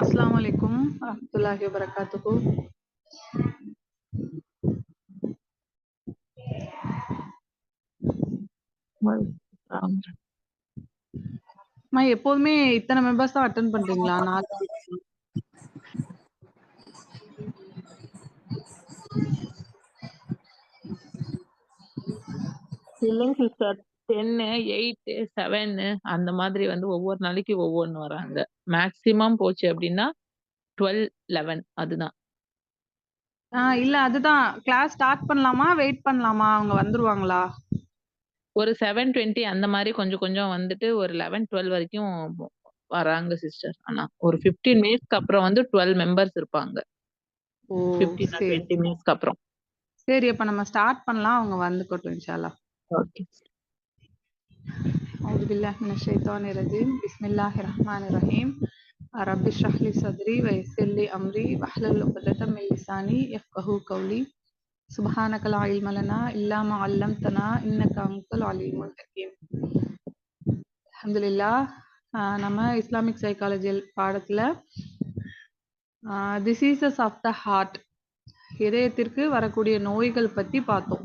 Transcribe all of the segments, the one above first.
அஸ்ஸலாமு அலைக்கும் வரஹ்மத்துல்லாஹி வபரகாத்துஹு. எப்போதுமே இத்தனை மெம்பர்ஸ் தான் அட்டன் பண்றீங்களா? 4 இல்லைங்க சிஸ்டர். 10, 8, 7 அந்த மாதிரி வந்து ஒவ்வொரு நாளைக்கு ஒவ்வொன்னு வராங்க. மேக்ஸிமம் போச்சு அப்டின்னா 12, 11 அதுதான். இல்ல அதுதான். கிளாஸ் ஸ்டார்ட் பண்ணலாமா? வெயிட் பண்ணலாமா? அவங்க வந்துருவாங்களா? ஒரு 7:20 அந்த மாரி கொஞ்சம் கொஞ்சம் வந்துட்டு ஒரு 11, 12 வரைக்கும் வராங்க சிஸ்டர். ஆனா ஒரு 15 மினிட்ஸ்க்கு அப்புறம் வந்து 12 மெம்பர்ஸ் இருப்பாங்க. ஓ 15 or சரி. 20 மினிட்ஸ்க்கு அப்புறம். சரி அப்ப நம்ம ஸ்டார்ட் பண்ணலாம். அவங்க வந்துக்கட்டும் இன்ஷா அல்லாஹ். ஓகே. أعوذ بالله من الشيطان الرجيم بسم الله الرحمن الرحيم رب اشرح لي صدري ويسر لي أمري واحلل عقدة من لساني يفقهوا قولي سبحانك لا علم لنا إلا ما علمتنا إنك أنت العليم الحكيم. அல்ஹம்துலில்லாஹ். நம்ம இஸ்லாமிக் சைக்காலஜி பாடத்துல டிசீசஸ் ஆஃப் த ஹார்ட், இதயத்திற்கு வரக்கூடிய நோய்கள் பத்தி பார்த்தோம்.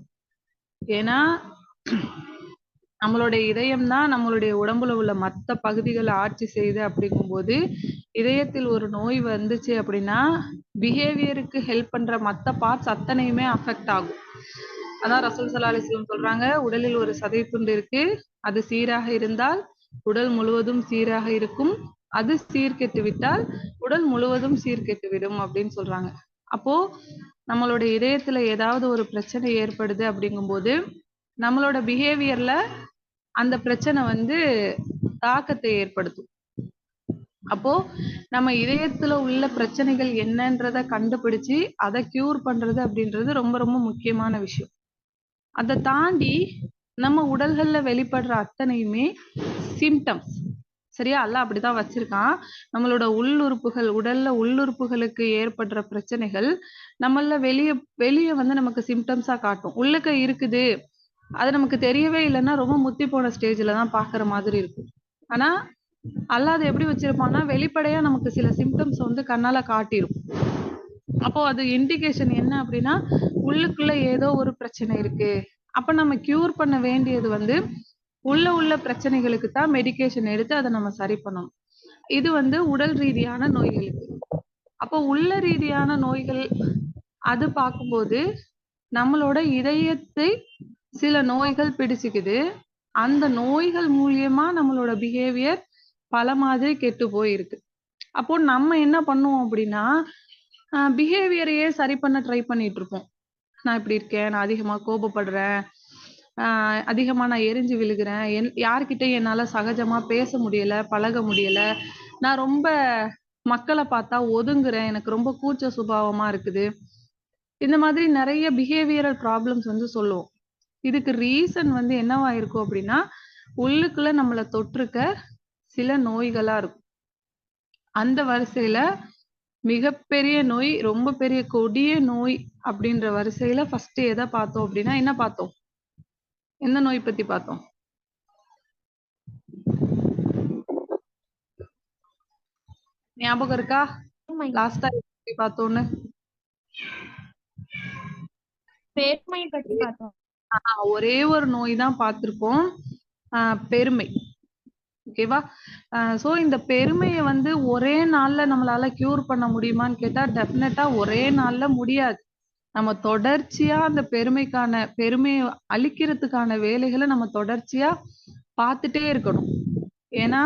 ஏன்னா நம்மளுடைய இதயம் தான் நம்மளுடைய உடம்புல உள்ள மற்ற பகுதிகளை ஆட்சி செய்யுது. அப்படிங்கும்போது இதயத்தில் ஒரு நோய் வந்துச்சு அப்படின்னா பிஹேவியருக்கு ஹெல்ப் பண்ற மற்ற பார்ட்ஸ் அத்தனையுமே அஃபெக்ட் ஆகும். அதான் ரசூல் ஸல்லல்லாஹு அலைஹி வஸல்லம் சொல்றாங்க, உடலில் ஒரு சதை துண்டு இருக்கு, அது சீராக இருந்தால் உடல் முழுவதும் சீராக இருக்கும், அது சீர்கெட்டு விட்டால் உடல் முழுவதும் சீர்கெட்டு விடும் அப்படின்னு சொல்றாங்க. அப்போ நம்மளுடைய இதயத்துல ஏதாவது ஒரு பிரச்சனை ஏற்படுது அப்படிங்கும்போது நம்மளோட பிஹேவியர்ல அந்த பிரச்சனை வந்து தாக்கத்தை ஏற்படுத்தும். அப்போ நம்ம இதயத்துல உள்ள பிரச்சனைகள் என்னன்றத கண்டுபிடிச்சு அதை கியூர் பண்றது அப்படின்றது ரொம்ப ரொம்ப முக்கியமான விஷயம். அதை தாண்டி நம்ம உடல்கள்ல வெளிப்படுற அத்தனையுமே சிம்டம்ஸ். சரியா? அல்லாஹ் அப்படிதான் வச்சிருக்கான். நம்மளோட உள்ளுறுப்புகள், உடல்ல உள்ளுறுப்புகளுக்கு ஏற்படுற பிரச்சனைகள் நம்மள வெளியே வந்து நமக்கு சிம்டம்ஸா காட்டும். உள்ளுக்க இருக்குது, அது நமக்கு தெரியவே இல்லைன்னா ரொம்ப முத்தி போன ஸ்டேஜ்ல தான் பாக்குற மாதிரி இருக்கும். ஆனா அல்லாஹ் அதை எப்படி வச்சிருப்பான்னா வெளிப்படையா நமக்கு சில சிம்டம்ஸ் வந்து கண்ணால காட்டிடும். அப்போ அது இண்டிகேஷன் என்ன அப்படின்னா உள்ளுக்குள்ள ஏதோ ஒரு பிரச்சனை இருக்கு. அப்ப நம்ம கியூர் பண்ண வேண்டியது வந்து உள்ள பிரச்சனைகளுக்கு தான் மெடிகேஷன் எடுத்து அதை நம்ம சரி பண்ணணும். இது வந்து உடல் ரீதியான நோய்களுக்கு. அப்போ உள்ள ரீதியான நோய்கள் அது பார்க்கும்போது நம்மளோட இதயத்தை சில நோய்கள் பிடிச்சுக்குது. அந்த நோய்கள் மூலியமா நம்மளோட பிஹேவியர் பல மாதிரி கெட்டு போயிருக்கு. அப்போ நம்ம என்ன பண்ணுவோம் அப்படின்னா பிஹேவியரையே சரி பண்ண ட்ரை பண்ணிட்டு இருப்போம். நான் இப்படி இருக்கேன், நான் அதிகமா கோபப்படுறேன், அதிகமா நான் எரிஞ்சு விழுகிறேன், யார்கிட்டயும் என்னால சகஜமா பேச முடியல, பழக முடியல, நான் ரொம்ப மக்களை பார்த்தா ஒதுங்குறேன், எனக்கு ரொம்ப கூச்ச சுபாவமா இருக்குது. இந்த மாதிரி நிறைய பிஹேவியரல் ப்ராப்ளம்ஸ் வந்து சொல்லுவோம். இதுக்கு ரீசன் வந்து என்னவா இருக்கும் அப்படின்னா உள்ளுக்குள்ள நம்மளை தொற்றுக்க சில நோய்களா இருக்கும். அந்த வரிசையில மிகப்பெரிய நோய், ரொம்ப பெரிய கொடிய நோய் அப்படின்ற வரிசையில ஃபர்ஸ்ட் எதை பார்த்தோம் அப்படின்னா என்ன பார்த்தோம்? எந்த நோய் பத்தி பார்த்தோம்? ஞாபகம் இருக்கா? லாஸ்டா எப்படி பார்த்தோன்னு? பெருமை பத்தி பார்த்தோம். ஒரே ஒரு நோய் தான் பார்த்திருப்போம், பெருமை. ஓகேவா? சோ இந்த பெருமையை வந்து ஒரே நாள்ல நம்மளால கியூர் பண்ண முடியுமான்னு கேட்டா டெஃபினட்டா ஒரே நாள்ல முடியாது. நம்ம தொடர்ச்சியா அந்த பெருமையை அழிக்கிறதுக்கான வேலைகளை நம்ம தொடர்ச்சியா பார்த்துட்டே இருக்கணும். ஏன்னா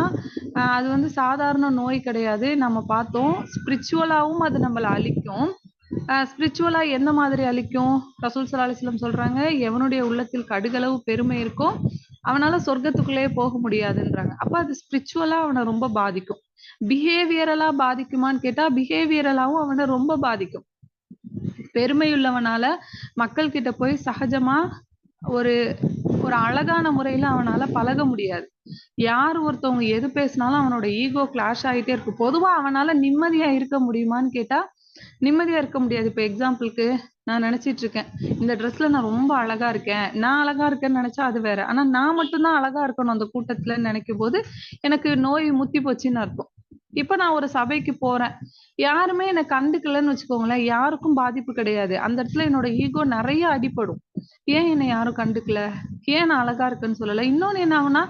அது வந்து சாதாரண நோய் கிடையாது. நம்ம பார்த்தோம் ஸ்பிரிச்சுவலாவும் அது நம்மளை அழிக்கும். ஸ்பிரிச்சுவலா எந்த மாதிரி அழிக்கும்? ரசூல் ஸல்லல்லாஹு அலைஹி வஸல்லம் சொல்றாங்க, எவனுடைய உள்ளத்தில் கடுகளவு பெருமை இருக்கோ அவனால சொர்க்கத்துக்குள்ளே போக முடியாதுன்றாங்க. அப்ப அது ஸ்பிரிச்சுவலா அவனை ரொம்ப பாதிக்கும். பிஹேவியரலா பாதிக்குமான்னு கேட்டா பிஹேவியரலாவும் அவனை ரொம்ப பாதிக்கும். பெருமையுள்ளவனால மக்கள் கிட்ட போய் சகஜமா ஒரு ஒரு அழகான முறையில அவனால பழக முடியாது. யார் ஒருத்தவங்க எது பேசினாலும் அவனோட ஈகோ கிளாஷ் ஆகிட்டே இருக்கும். பொதுவா அவனால நிம்மதியா இருக்க முடியுமான்னு கேட்டா நிம்மதியா இருக்க முடியாது. இப்ப எக்ஸாம்பிளுக்கு நான் நினைச்சிட்டு இருக்கேன், இந்த ட்ரெஸ்ல நான் ரொம்ப அழகா இருக்கேன், நான் அழகா இருக்கேன்னு நினைச்சா அது வேற. ஆனா நான் மட்டும்தான் அழகா இருக்கணும் அந்த கூட்டத்துலன்னு நினைக்கும் போது எனக்கு நோய் முத்தி போச்சுன்னு அர்த்தம். இப்ப நான் ஒரு சபைக்கு போறேன், யாருமே என்ன கண்டுக்கலன்னு வச்சுக்கோங்களேன், யாருக்கும் பாதிப்பு கிடையாது. அந்த இடத்துல என்னோட ஈகோ நிறைய அடிபடும். ஏன் என்னை யாரும் கண்டுக்கல, ஏன் நான் அழகா இருக்குன்னு சொல்லல. இன்னொன்னு என்ன ஆகும்னா,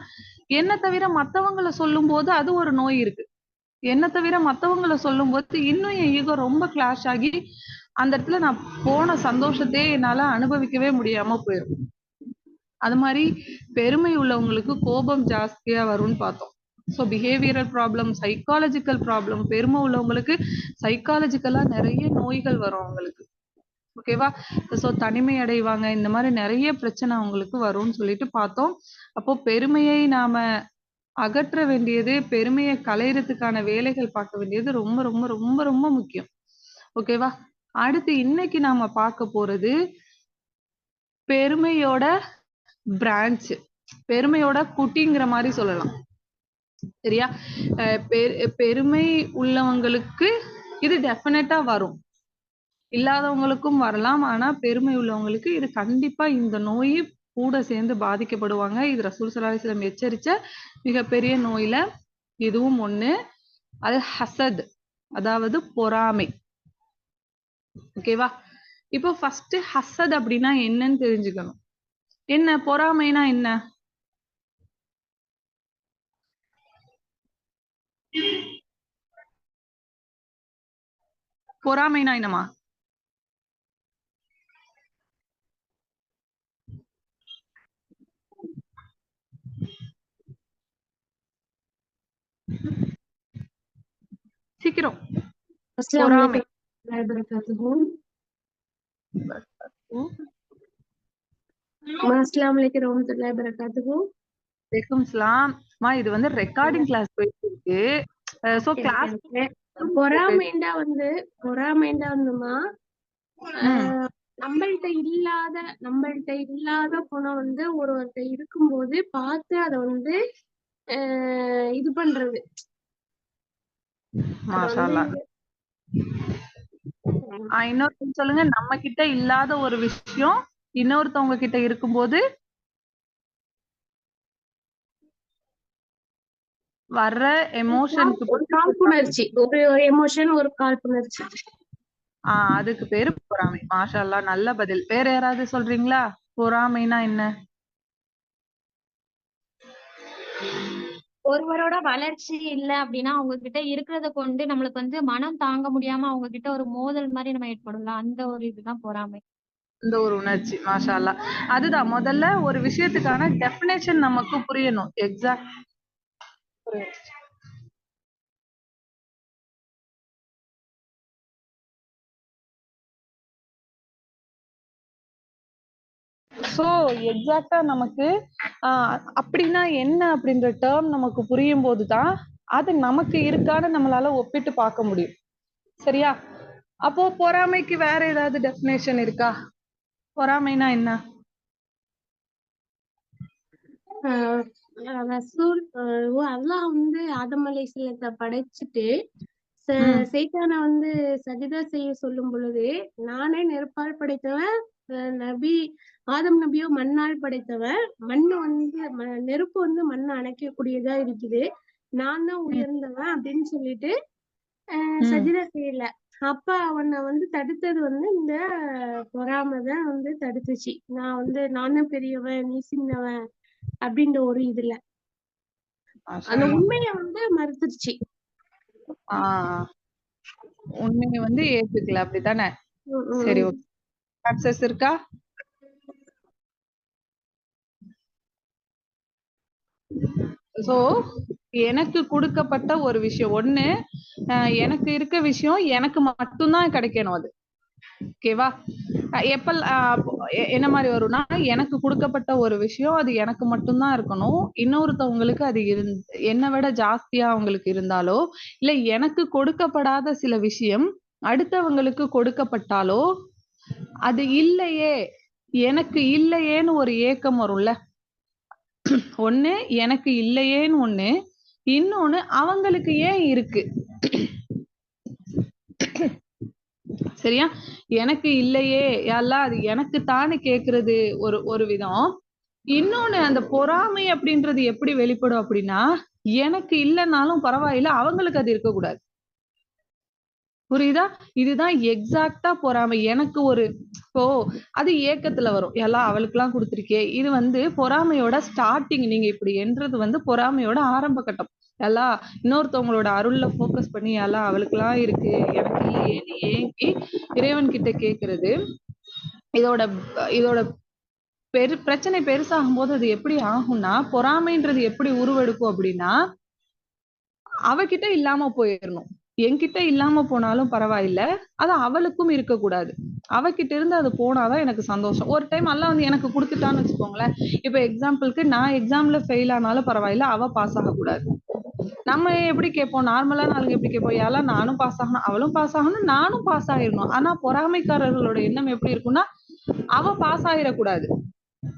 என்ன தவிர மத்தவங்கள சொல்லும் போது அது ஒரு நோய் இருக்கு. என்ன தவிர மத்தவங்கள சொல்லும் போது இன்னும் என் ஈகோ ரொம்ப கிளாஷ் ஆகி அந்த இடத்துல நான் போன சந்தோஷத்தையே என்னால அனுபவிக்கவே முடியாம போயிடும். அது மாதிரி பெருமை உள்ளவங்களுக்கு கோபம் ஜாஸ்தியா வரும்னு பார்த்தோம். So behavioural problem, psychological problem, பெருமை உள்ளவங்களுக்கு சைக்காலஜிக்கலா நிறைய நோய்கள் வரும் அவங்களுக்கு. ஓகேவா? ஸோ தனிமை அடைவாங்க, இந்த மாதிரி நிறைய பிரச்சனை அவங்களுக்கு வரும்னு சொல்லிட்டு பார்த்தோம். அப்போ பெருமையை நாம அகற்ற வேண்டியது, பெருமையை களையறதுக்கான வேலைகள் பார்க்க வேண்டியது ரொம்ப ரொம்ப ரொம்ப ரொம்ப முக்கியம். ஓகேவா? அடுத்து இன்னைக்கு நாம பார்க்க போறது பெருமையோட பிரான்ச், பெருமையோட குட்டிங்கிற மாதிரி சொல்லலாம். சரியா? பெருமை உள்ளவங்களுக்கு இது டெஃபினட்டா வரும், இல்லாதவங்களுக்கும் வரலாம். ஆனா பெருமை உள்ளவங்களுக்கு இது கண்டிப்பா இந்த நோய் கூட சேர்ந்து பாதிக்கப்படுவாங்க. இது ரசூல் ஸல்லல்லாஹு அலைஹி வஸல்லம் எச்சரிச்ச மிகப்பெரிய நோயில இதுவும் ஒண்ணு. அது ஹசத், அதாவது பொறாமை. ஓகேவா? இப்போ ஃபர்ஸ்ட் ஹசத் அப்படின்னா என்னன்னு தெரிஞ்சுக்கணும். என்ன பொறாமைனா என்ன? பொறாமைனா என்னமா? சீக்கிரம். பொறாமை. இது வந்து ரெக்கார்டிங் கிளாஸ் போயிட்டு இருக்கு. சோ கிளாஸ் பொறாமைண்டா வந்துமா நம்மள்ட்ட இல்லாத குணம் வந்து ஒருவர்கிட்ட இருக்கும்போது பார்த்து அதை வந்து இது பண்றது. இன்னொரு சொல்லுங்க. நம்ம கிட்ட இல்லாத ஒரு விஷயம் இன்னொருத்தவங்க கிட்ட இருக்கும்போது வர்ற எமோஷனுக்கு காழ்ப்புணர்ச்சி, ஒரு எமோஷன், ஒரு காழ்ப்புணர்ச்சி. அதுக்கு பேரு பொறாமை. மாஷா அல்லாஹ், நல்ல பதில். வேற யாராவது சொல்றீங்களா? பொறாமைனா என்ன? ஒருவரோட வளர்ச்சி இல்ல அப்படின்னா அவங்க கிட்ட இருக்கிறத கொண்டு நம்மளுக்கு வந்து மனம் தாங்க முடியாம அவங்க கிட்ட ஒரு மோதல் மாதிரி நம்ம ஏற்படும்ல, அந்த ஒரு இதுதான் பொறாமை, இந்த ஒரு உணர்ச்சி. மாஷா அல்லாஹ், அதுதான் முதல்ல ஒரு விஷயத்துக்கான டெஃபினேஷன் நமக்கு புரியணும். எக்ஸாக்ட் சோ எக்ஸாக்டா நமக்கு அப்படின்னா என்ன அப்படின்ற டேர்ம் நமக்கு புரியும் போதுதான் அது நமக்கு இருக்கான்னு நம்மளால ஒப்பிட்டு பார்க்க முடியும். சரியா? அப்போ பொறாமைக்கு வேற ஏதாவது டெஃபினேஷன் இருக்கா? பொறாமைனா என்ன? அல்லாஹ் வந்து ஆதம் அலைஹிஸ்ஸலாத்தை படைச்சிட்டு சைத்தானை வந்து சஜிதா செய்ய சொல்லும் பொழுது, நானே நெருப்பால் படைத்தவன், நபி ஆதம் நபியோ மண்ணால் படைத்தவன், மண்ணு வந்து நெருப்பு வந்து மண்ணை அணைக்கக்கூடியதா இருக்குது, நான் தான் உயர்ந்தவன் அப்படின்னு சொல்லிட்டு சஜிதா செய்யல. அப்ப அவனை வந்து தடுத்தது வந்து இந்த பொறாமைதான் வந்து தடுத்துச்சு. நான் வந்து நானும் பெரியவன் நீ சின்னவன் அப்படின்ற ஒரு இதுல அந்த உண்மைய வந்து மறுத்துருச்சு. உண்மையை வந்து ஏத்துக்கல, அப்படித்தானே? சரி, ஓகே. ஆக்சஸ் இருக்கா? சோ எனக்கு கொடுக்கப்பட்ட ஒரு விஷயம் ஒண்ணு, எனக்கு இருக்க விஷயம் எனக்கு மட்டும்தான் கிடைக்கணும். அது ஓகேவா? என்ன மாதிரி வரும்னா, எனக்கு கொடுக்கப்பட்ட ஒரு விஷயம் அது எனக்கு மட்டும்தான் இருக்கணும். இன்னொருத்தவங்களுக்கு அது என்னை விட ஜாஸ்தியா அவங்களுக்கு இருந்தாலோ, இல்ல எனக்கு கொடுக்கப்படாத சில விஷயம் அடுத்தவங்களுக்கு கொடுக்கப்பட்டாலோ, அது இல்லையே, எனக்கு இல்லையேன்னு ஒரு ஏக்கம் வரும்ல. ஒண்ணு எனக்கு இல்லையேன்னு ஒண்ணு, இன்னொன்னு அவங்களுக்கு ஏன் இருக்கு. சரியா? எனக்கு இல்லையே யாரெல்லாம் அது எனக்கு தானே கேக்குறது ஒரு விதம். இன்னொன்னு அந்த பொறாமை அப்படின்றது எப்படி வெளிப்படும் அப்படின்னா, எனக்கு இல்லைன்னாலும் பரவாயில்ல, அவங்களுக்கு அது இருக்கக்கூடாது. புரியுதா? இதுதான் எக்ஸாக்ட்டா பொறாமை. எனக்கு ஒரு இப்போ அது ஏக்கத்துல வரும். எல்லாம் அவளுக்கெல்லாம் குடுத்துருக்கியே. இது வந்து பொறாமையோட ஸ்டார்ட்டிங். நீங்க இப்படி எண்றது வந்து பொறாமையோட ஆரம்ப கட்டம். எல்லாம் இன்னொருத்தவங்களோட அருள்ல ஃபோக்கஸ் பண்ணி எல்லாம் அவளுக்கெல்லாம் இருக்கு, எனக்கு இல்லையேன்னு ஏங்கி இறைவன் கிட்ட கேட்கிறது. இதோட இதோட பிரச்சனை பெருசாகும்போது அது எப்படி ஆகும்னா, பொறாமைன்றது எப்படி உருவெடுக்கும் அப்படின்னா, அவகிட்ட இல்லாம போயிரணும். என்கிட்ட இல்லாம போனாலும் பரவாயில்ல. அது அவளுக்கும் இருக்கக்கூடாது. அவகிட்ட இருந்து அது போனாதான் எனக்கு சந்தோஷம். ஒரு டைம் அல்லாஹ் வந்து எனக்கு குடுத்துட்டான்னு வச்சுக்கோங்களேன். இப்ப எக்ஸாம்பிள்க்கு நான் எக்ஸாம்ல ஃபெயில் ஆனாலும் பரவாயில்ல. அவ பாஸ் ஆகக்கூடாது. நம்ம எப்படி கேட்போம்? நார்மலான ஆளுங்க எப்படி கேட்போம்? ஏல நானும் பாஸ் ஆகணும், அவளும் பாஸ் ஆகணும், நானும் பாஸ் ஆயிரணும். ஆனா பொறாமைக்காரர்களோட எண்ணம் எப்படி இருக்கும்னா, அவ பாஸ் ஆயிரக்கூடாது.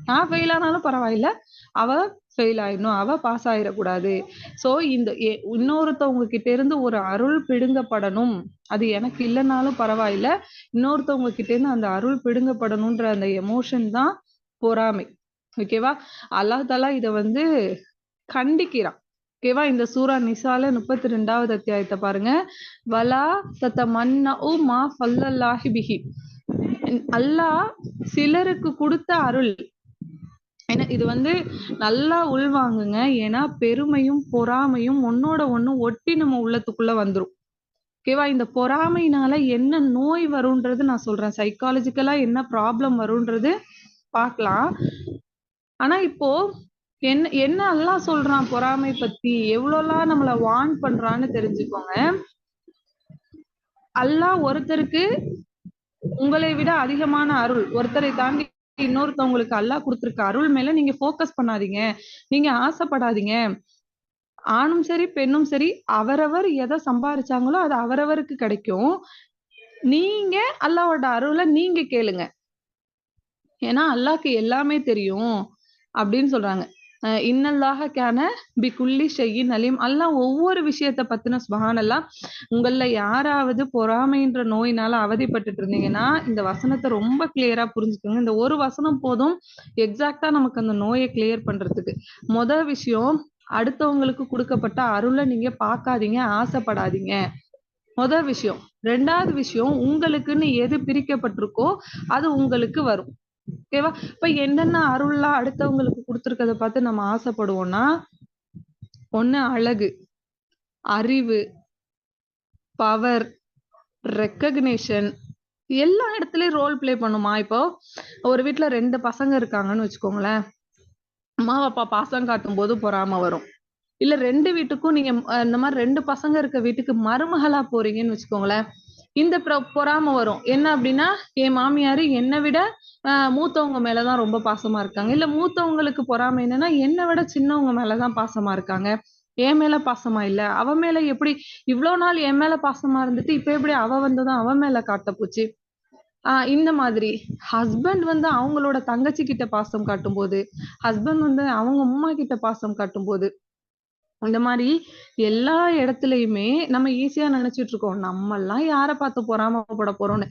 நான் ஃபெயில் ஆனாலும் பரவாயில்ல. அவ ஃபெயில் ஆயிடணும். அவ பாஸ் ஆயிடக்கூடாது. சோ இந்த இன்னொருத்தவங்க கிட்ட இருந்து ஒரு அருள் பிடுங்கப்படணும். அது எனக்கு இல்லைனாலும் பரவாயில்ல. இன்னொருத்தவங்க கிட்ட இருந்து அந்த அருள் பிடுங்கப்படணும்ன்ற அந்த எமோஷன் தான் பொறாமை. ஓகேவா? அல்லாஹ் தஆலா இத வந்து கண்டிக்கிறான். ஓகேவா? இந்த சூரா நிசால 32வது அத்தியாயத்தை பாருங்க. வலா தத்தமன்னஉ மா ஃபல்லல்லாஹி பிஹி. அல்லாஹ் சிலருக்கு கொடுத்த அருள். ஏன்னா இது வந்து நல்லா உள்வாங்குங்க. ஏன்னா பெருமையும் பொறாமையும் ஒன்னோட ஒண்ணு ஒட்டி நம்ம உள்ளத்துக்குள்ள வந்துரும். ஓகேவா? இந்த பொறாமைனால என்ன நோய் வரும்ன்றது நான் சொல்றேன். சைக்காலஜிக்கலா என்ன ப்ராப்ளம் வரும்ன்றது பார்க்கலாம். ஆனா இப்போ என்ன என்ன அல்லாஹ் சொல்றான் பொறாமை பத்தி, எவ்வளவுலாம் நம்மள வார்ன் பண்றான்னு தெரிஞ்சுக்கோங்க. அல்லாஹ் ஒருத்தருக்கு உங்களை விட அதிகமான அருள், ஒருத்தரை தாண்டி இன்னொருத்தவங்களுக்கு அல்லாஹ் கொடுத்திருக்க அருள் மேல நீங்க ஃபோக்கஸ் பண்ணாதீங்க. நீங்க ஆசைப்படாதீங்க. ஆணும் சரி, பெண்ணும் சரி, அவரவர் எதை சம்பாரிச்சாங்களோ அது அவரவருக்கு கிடைக்கும். நீங்க அல்லாஹ்வோட அருளை நீங்க கேளுங்க. ஏன்னா அல்லாஹ்க்கு எல்லாமே தெரியும் அப்படின்னு சொல்றாங்க. இன்னல்லாஹ கான பிகுல்லி ஷைஇன் அலீம். அல்லாஹ் ஒவ்வொரு விஷயத்த பத்தின சுப்ஹானல்லாஹ். உங்கள யாராவது பொறாமைன்ற நோயினால அவதிப்பட்டுட்டு இருந்தீங்கன்னா, இந்த வசனத்தை ரொம்ப கிளியரா புரிஞ்சுக்கோங்க. இந்த ஒரு வசனம் போதும் எக்ஸாக்ட்டா நமக்கு அந்த நோயை கிளியர் பண்றதுக்கு. முதல் விஷயம், அடுத்தவங்களுக்கு கொடுக்கப்பட்ட அருளை நீங்க பார்க்காதீங்க, ஆசைப்படாதீங்க. முதல் விஷயம். 2வது விஷயம், உங்களுக்குன்னு எது பிரிக்கப்பட்டிருக்கோ அது உங்களுக்கு வரும். ஓகேவா? இப்ப என்னென்ன அருள்லாம் அடுத்தவங்களுக்கு கொடுத்திருக்கத பார்த்து நம்ம ஆசைப்படுவோம்னா, ஒண்ணு அழகு, அறிவு, பவர், ரெக்கக்னிஷன், எல்லா இடத்துலயும் ரோல் பிளே பண்ணுமா. இப்போ ஒரு வீட்டுல 2 பசங்க இருக்காங்கன்னு வச்சுக்கோங்களேன். அம்மா அப்பா பாசம் காட்டும் போது பொறாம வரும். இல்ல 2 வீட்டுக்கும் நீங்க இந்த மாதிரி 2 பசங்க இருக்க வீட்டுக்கு மருமகளா போறீங்கன்னு வச்சுக்கோங்களேன். இந்த பொறாம வரும். என்ன அப்படின்னா, என் மாமியாரு என்னை விட மூத்தவங்க மேலதான் ரொம்ப பாசமா இருக்காங்க. இல்ல மூத்தவங்களுக்கு பொறாமை என்னன்னா, என்னை விட சின்னவங்க மேலதான் பாசமா இருக்காங்க. என் மேல பாசமா இல்ல. அவ மேல எப்படி இவ்வளவு நாள் என் மேல பாசமா இருந்துட்டு இப்ப எப்படி அவ வந்துதான் அவன் மேல காட்ட போச்சு. இந்த மாதிரி ஹஸ்பண்ட் வந்து அவங்களோட தங்கச்சி கிட்ட பாசம் காட்டும் போது, ஹஸ்பண்ட் வந்து அவங்க அம்மா கிட்ட பாசம் காட்டும் போது, இந்த மாதிரி எல்லா இடத்துலயுமே நம்ம ஈஸியா நினைச்சிட்டு இருக்கோம், நம்ம எல்லாம் யாரை பார்த்து பொறாமப்பட போறோம்னு.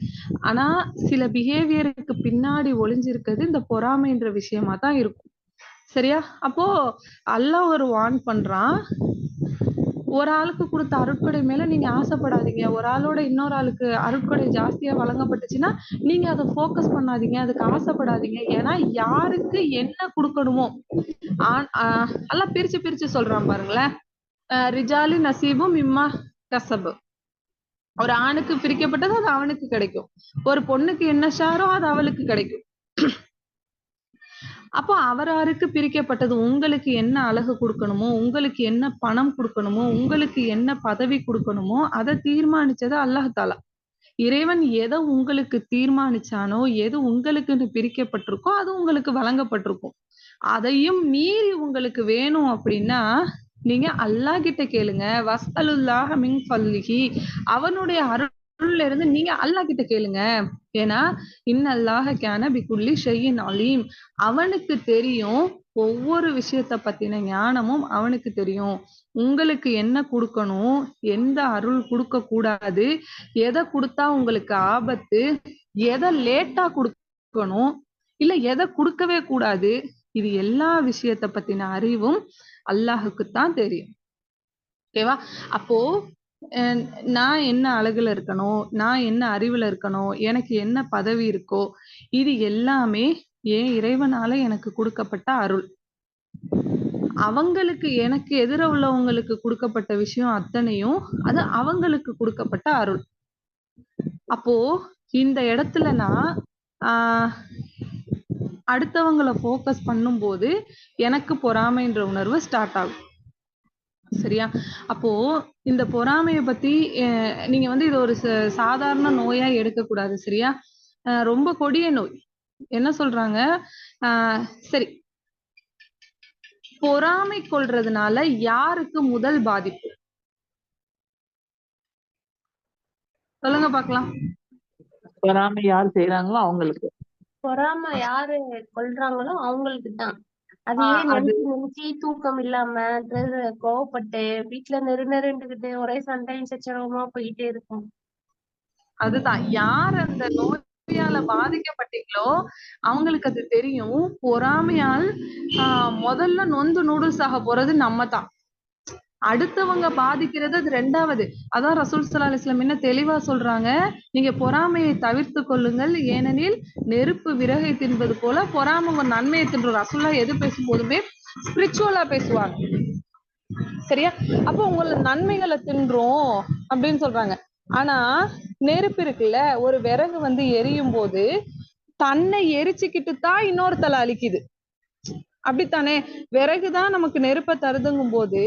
ஆனா சில பிஹேவியருக்கு பின்னாடி ஒளிஞ்சிருக்கிறது இந்த பொறாமைன்ற விஷயமா தான் இருக்கும். சரியா? அப்போ அல்லாஹ் ஒரு வார்ன் பண்றான். ஒரு ஆளுக்கு கொடுத்த அருட்கொடை மேல நீங்க ஆசைப்படாதீங்க. ஒரு ஆளோட இன்னொரு ஆளுக்கு அருட்கொடை ஜாஸ்தியா வழங்கப்பட்டுச்சுன்னா நீங்க அதை ஃபோக்கஸ் பண்ணாதீங்க, அதுக்கு ஆசைப்படாதீங்க. ஏன்னா யாருக்கு என்ன கொடுக்கணுமோ எல்லாம் பிரிச்சு பிரிச்சு சொல்றான் பாருங்களேன். ரிஜாலி நசீபும் மிம்மா கசபு. ஒரு ஆணுக்கு பிரிக்கப்பட்டது அது அவனுக்கு கிடைக்கும். ஒரு பொண்ணுக்கு என்ன ஷாரோ அது அவளுக்கு கிடைக்கும். அப்போ அவராருக்கு பிரிக்கப்பட்டது. உங்களுக்கு என்ன அழகு கொடுக்கணுமோ, உங்களுக்கு என்ன பணம் கொடுக்கணுமோ, உங்களுக்கு என்ன பதவி கொடுக்கணுமோ அதை தீர்மானிச்சது அல்லாஹ் தஆலா. இறைவன் எதை உங்களுக்கு தீர்மானிச்சானோ, எது உங்களுக்குன்னு பிரிக்கப்பட்டிருக்கோ அது உங்களுக்கு வழங்கப்பட்டிருக்கும். அதையும் மீறி உங்களுக்கு வேணும் அப்படின்னா நீங்க அல்லாஹ் கிட்ட கேளுங்க. வஸ்அலுல்லாஹ மின் ஃபல்லிஹி. அவனுடைய அருள்ல இருந்து நீங்க அல்லாஹ் கிட்ட கேளுங்க. ஏன்னா இன்னல்லாஹ கான பிகுல்லி ஷைஇன் அலீம். அவனுக்கு தெரியும், ஒவ்வொரு விஷயத்த பத்தின ஞானமும் அவனுக்கு தெரியும். உங்களுக்கு என்ன கொடுக்கணும், எந்த அருள் கொடுக்க கூடாது, எதை கொடுத்தா உங்களுக்கு ஆபத்து, எதை லேட்டா கொடுக்கணும், இல்ல எதை கொடுக்கவே கூடாது, இது எல்லா விஷயத்த பத்தின அறிவும் அல்லாஹுக்கு தான் தெரியும். ஓகேவா? அப்போ நான் என்ன அழகுல இருக்கணும், நான் என்ன அறிவுல இருக்கணும், எனக்கு என்ன பதவி இருக்கோ, இது எல்லாமே என் இறைவனால எனக்கு குடுக்கப்பட்ட அருள். அவங்களுக்கு எனக்கு எதிர உள்ளவங்களுக்கு குடுக்கப்பட்ட விஷயம் அத்தனையும், அது அவங்களுக்கு குடுக்கப்பட்ட அருள். அப்போ இந்த இடத்துல நான் ஆ அடுத்தவங்கள ஃபோக்கஸ் பண்ணும்போது, எனக்கு பொறாமைன்ற உணர்வு ஸ்டார்ட் ஆகும். சரியா? அப்போ இந்த பொறாமைய பத்தி நீங்க வந்து இது ஒரு சாதாரண நோயா எடுக்கக்கூடாது. சரியா? ரொம்ப கொடிய நோய். என்ன சொல்றாங்க? ஆ சரி. பொறாமை கொள்றதுனால யாருக்கு முதல் பாதிப்பு? சொல்லுங்க பார்க்கலாம். பொறாமை யார் செய்றாங்களோ அவங்களுக்கு. பொறாமை யாரு கொள்றாங்களோ அவங்களுக்கு தான். அது ஆ ஏன் அது நினைச்சு நினைச்சு தூக்கம் இல்லாம கோவப்பட்டு வீட்டுல நெருநெருண்டுகிட்டு ஒரே சண்டையும் சச்சரவுமா போயிட்டே இருக்கும். அதுதான். யார் அந்த நோயால பாதிக்கப்பட்டீங்களோ, அவங்களுக்கு அது தெரியும். பொறாமையால் முதல்ல நொந்து நூடுல்ஸ் ஆக போறது நம்ம தான். அடுத்தவங்க பாதிக்கிறது அது 2வது. அதான் ரசூல் ஸல்லல்லாஹு அலைஹி வஸல்லம் என்ன தெளிவா சொல்றாங்க, நீங்க பொறாமையை தவிர்த்துக் கொள்ளுங்கள். ஏனெனில் நெருப்பு விறகை தின்பது போல பொறாமை உங்க நன்மையை தின்றும். ரசூலுல்லாஹ் எது பேசும்போதுமே ஸ்பிரிச்சுவலா பேசுவாங்க. சரியா? அப்போ உங்கள நன்மைகளை தின்றும் அப்படின்னு சொல்றாங்க. ஆனா நெருப்பு இருக்குல்ல, ஒரு விறகு வந்து எரியும் போது தன்னை எரிச்சுக்கிட்டு தான் இன்னொருத்தல அழிக்குது. அப்படித்தானே? விறகுதான் நமக்கு நெருப்ப தருதுங்கும் போது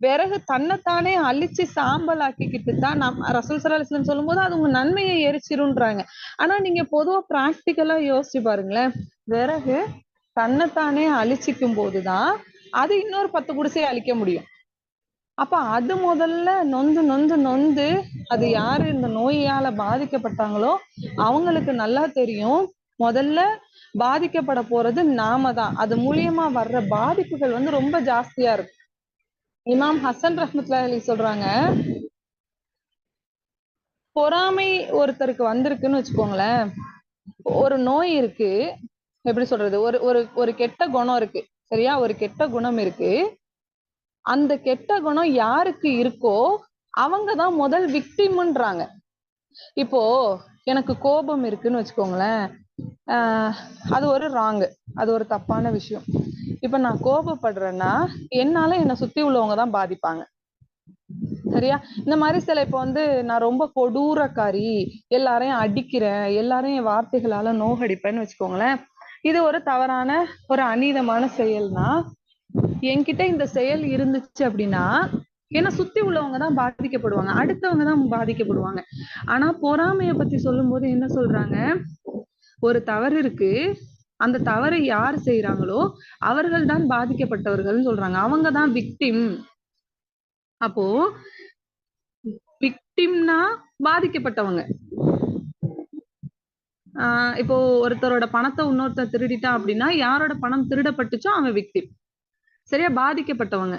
விறகு தன்னைத்தானே அழிச்சு சாம்பல் ஆக்கிக்கிட்டு தான் ரசூல் ஸல்லல்லாஹு அலைஹி வஸல்லம் சொல்லும்போது அது உங்க நன்மையை எரிச்சிருன்றாங்க. ஆனா நீங்க பொதுவா பிராக்டிக்கலா யோசிச்சு பாருங்களேன். விறகு தன்னைத்தானே அழிச்சிக்கும் போதுதான் அது இன்னொரு 10 குடிசையை அழிக்க முடியும். அப்ப அது முதல்ல நொந்து நொந்து நொந்து அது யாரு இந்த நோயால பாதிக்கப்பட்டாங்களோ அவங்களுக்கு நல்லா தெரியும். முதல்ல பாதிக்கப்பட போறது நாம தான். அது மூலியமா வர்ற பாதிப்புகள் வந்து ரொம்ப ஜாஸ்தியா இருக்கும். இமாம் ஹசன் ரஹ்மத்துல்லாஹி அலைஹி சொல்றாங்க, பொறாமை ஒருத்தருக்கு வந்திருக்குன்னு வச்சுக்கோங்களேன். ஒரு நோய் இருக்கு. எப்படி சொல்றது? ஒரு ஒரு ஒரு கெட்ட குணம் இருக்கு. சரியா? ஒரு கெட்ட குணம் இருக்கு. அந்த கெட்ட குணம் யாருக்கு இருக்கோ அவங்க தான் முதல் விக்டிம்ன்றாங்க. இப்போ எனக்கு கோபம் இருக்குன்னு வச்சுக்கோங்களேன். அது ஒரு ராங். அது ஒரு தப்பான விஷயம். இப்ப நான் கோபப்படுறேன்னா என்னால என்னை சுத்தி உள்ளவங்க தான் பாதிப்பாங்க. சரியா? இந்த மாதிரி சில இப்ப வந்து நான் ரொம்ப கொடூரக்காரி, எல்லாரையும் அடிக்கிறேன், எல்லாரையும் என் வார்த்தைகளால நோகடிப்பேன்னு வச்சுக்கோங்களேன். இது ஒரு தவறான ஒரு அநீதமான செயல்னா என்கிட்ட இந்த செயல் இருந்துச்சு அப்படின்னா என்னை சுத்தி உள்ளவங்க தான் பாதிக்கப்படுவாங்க, அடுத்தவங்க தான் பாதிக்கப்படுவாங்க. ஆனா பொறாமைய பத்தி சொல்லும் போது என்ன சொல்றாங்க, ஒரு தவறு இருக்கு, அந்த தவறை யார் செய்யறாங்களோ அவர்கள் தான் பாதிக்கப்பட்டவர்கள் சொல்றாங்க. அவங்க தான் விக்டிம். அப்போ விக்டிம்னா பாதிக்கப்பட்டவங்க. இப்போ ஒருத்தரோட பணத்தை இன்னொருத்தர் திருடிட்டான் அப்படின்னா யாரோட பணம் திருடப்பட்டுச்சோ அவன் விக்டிம். சரியா? பாதிக்கப்பட்டவங்க.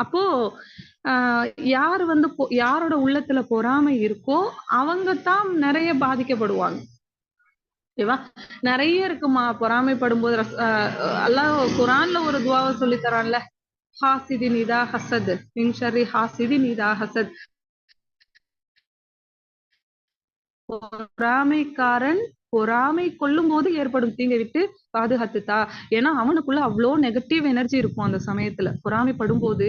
அப்போ யார் வந்து யாரோட உள்ளத்துல பொறாமை இருக்கோ அவங்க தான் நிறைய பாதிக்கப்படுவாங்க. ஓகேவா? நிறைய இருக்குமா பொறாமைப்படும் போது. அல்லாஹ் குரான்ல ஒரு துவாவை சொல்லி தரான்ல, ஹாசிதின் இதா ஹசத் மின் ஷர்ரி ஹாசிதின் இதா ஹசத். பொறாமைக்காரன் பொறாமை கொள்ளும் போது ஏற்படும் தீங்கை விட்டு பாதுகாத்துத்தா. ஏன்னா அவனுக்குள்ள அவ்வளோ நெகட்டிவ் எனர்ஜி இருக்கும் அந்த சமயத்துல பொறாமைப்படும் போது.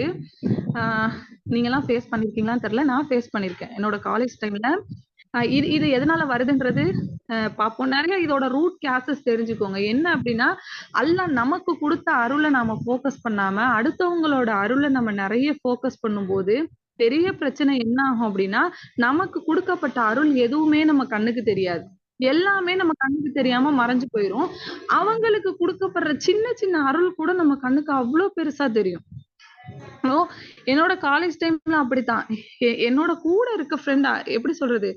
நீங்க எல்லாம் ஃபேஸ் பண்ணிருக்கீங்களான்னு தெரியல, நான் ஃபேஸ் பண்ணிருக்கேன் என்னோட காலேஜ் டைம்ல. இது இது எதனால வருதுன்றது பார்ப்போம். நிறைய இதோட ரூட் கேசஸ் தெரிஞ்சுக்கோங்க. என்ன அப்படின்னா அல்லாஹ் நமக்கு கொடுத்த அருளை நாம ஃபோக்கஸ் பண்ணாம அடுத்தவங்களோட அருளை நம்ம நிறைய ஃபோக்கஸ் பண்ணும்போது பெரிய பிரச்சனை என்ன ஆகும் அப்படின்னா நமக்கு கொடுக்கப்பட்ட அருள் எதுவுமே நம்ம கண்ணுக்கு தெரியாது. எல்லாமே நம்ம கண்ணுக்கு தெரியாம மறைஞ்சு போயிரும். அவங்களுக்கு கொடுக்கப்படுற சின்ன சின்ன அருள் கூட நம்ம கண்ணுக்கு அவ்வளவு பெருசா தெரியும். என்னோட காலேஜ் டைம்ல அப்படித்தான். என்னோட கூட இருக்க ஃப்ரெண்டா எப்படி சொல்றது,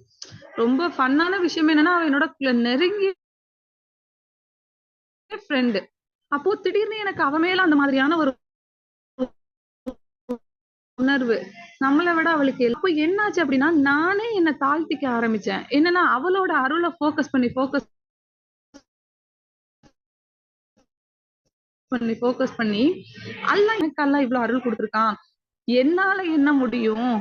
ரொம்ப ஃபன்னான விஷயம் என்னன்னா அவ என்னோட நெருங்கிய ஃப்ரெண்டு. அப்போ திடீர்னு எனக்கு அவ மேல அந்த மாதிரியான ஒரு உணர்வு. நம்மளை விட அவளுக்கு அப்போ என்னாச்சு அப்படின்னா நானே என்னை தாழ்த்திக்க ஆரம்பிச்சேன். என்னன்னா அவளோட அருளை ஃபோக்கஸ் பண்ணி அல்லாஹ் எனக்கு இவ்வளவு அருள் கொடுத்திருக்கான், என்னால என்ன முடியும்,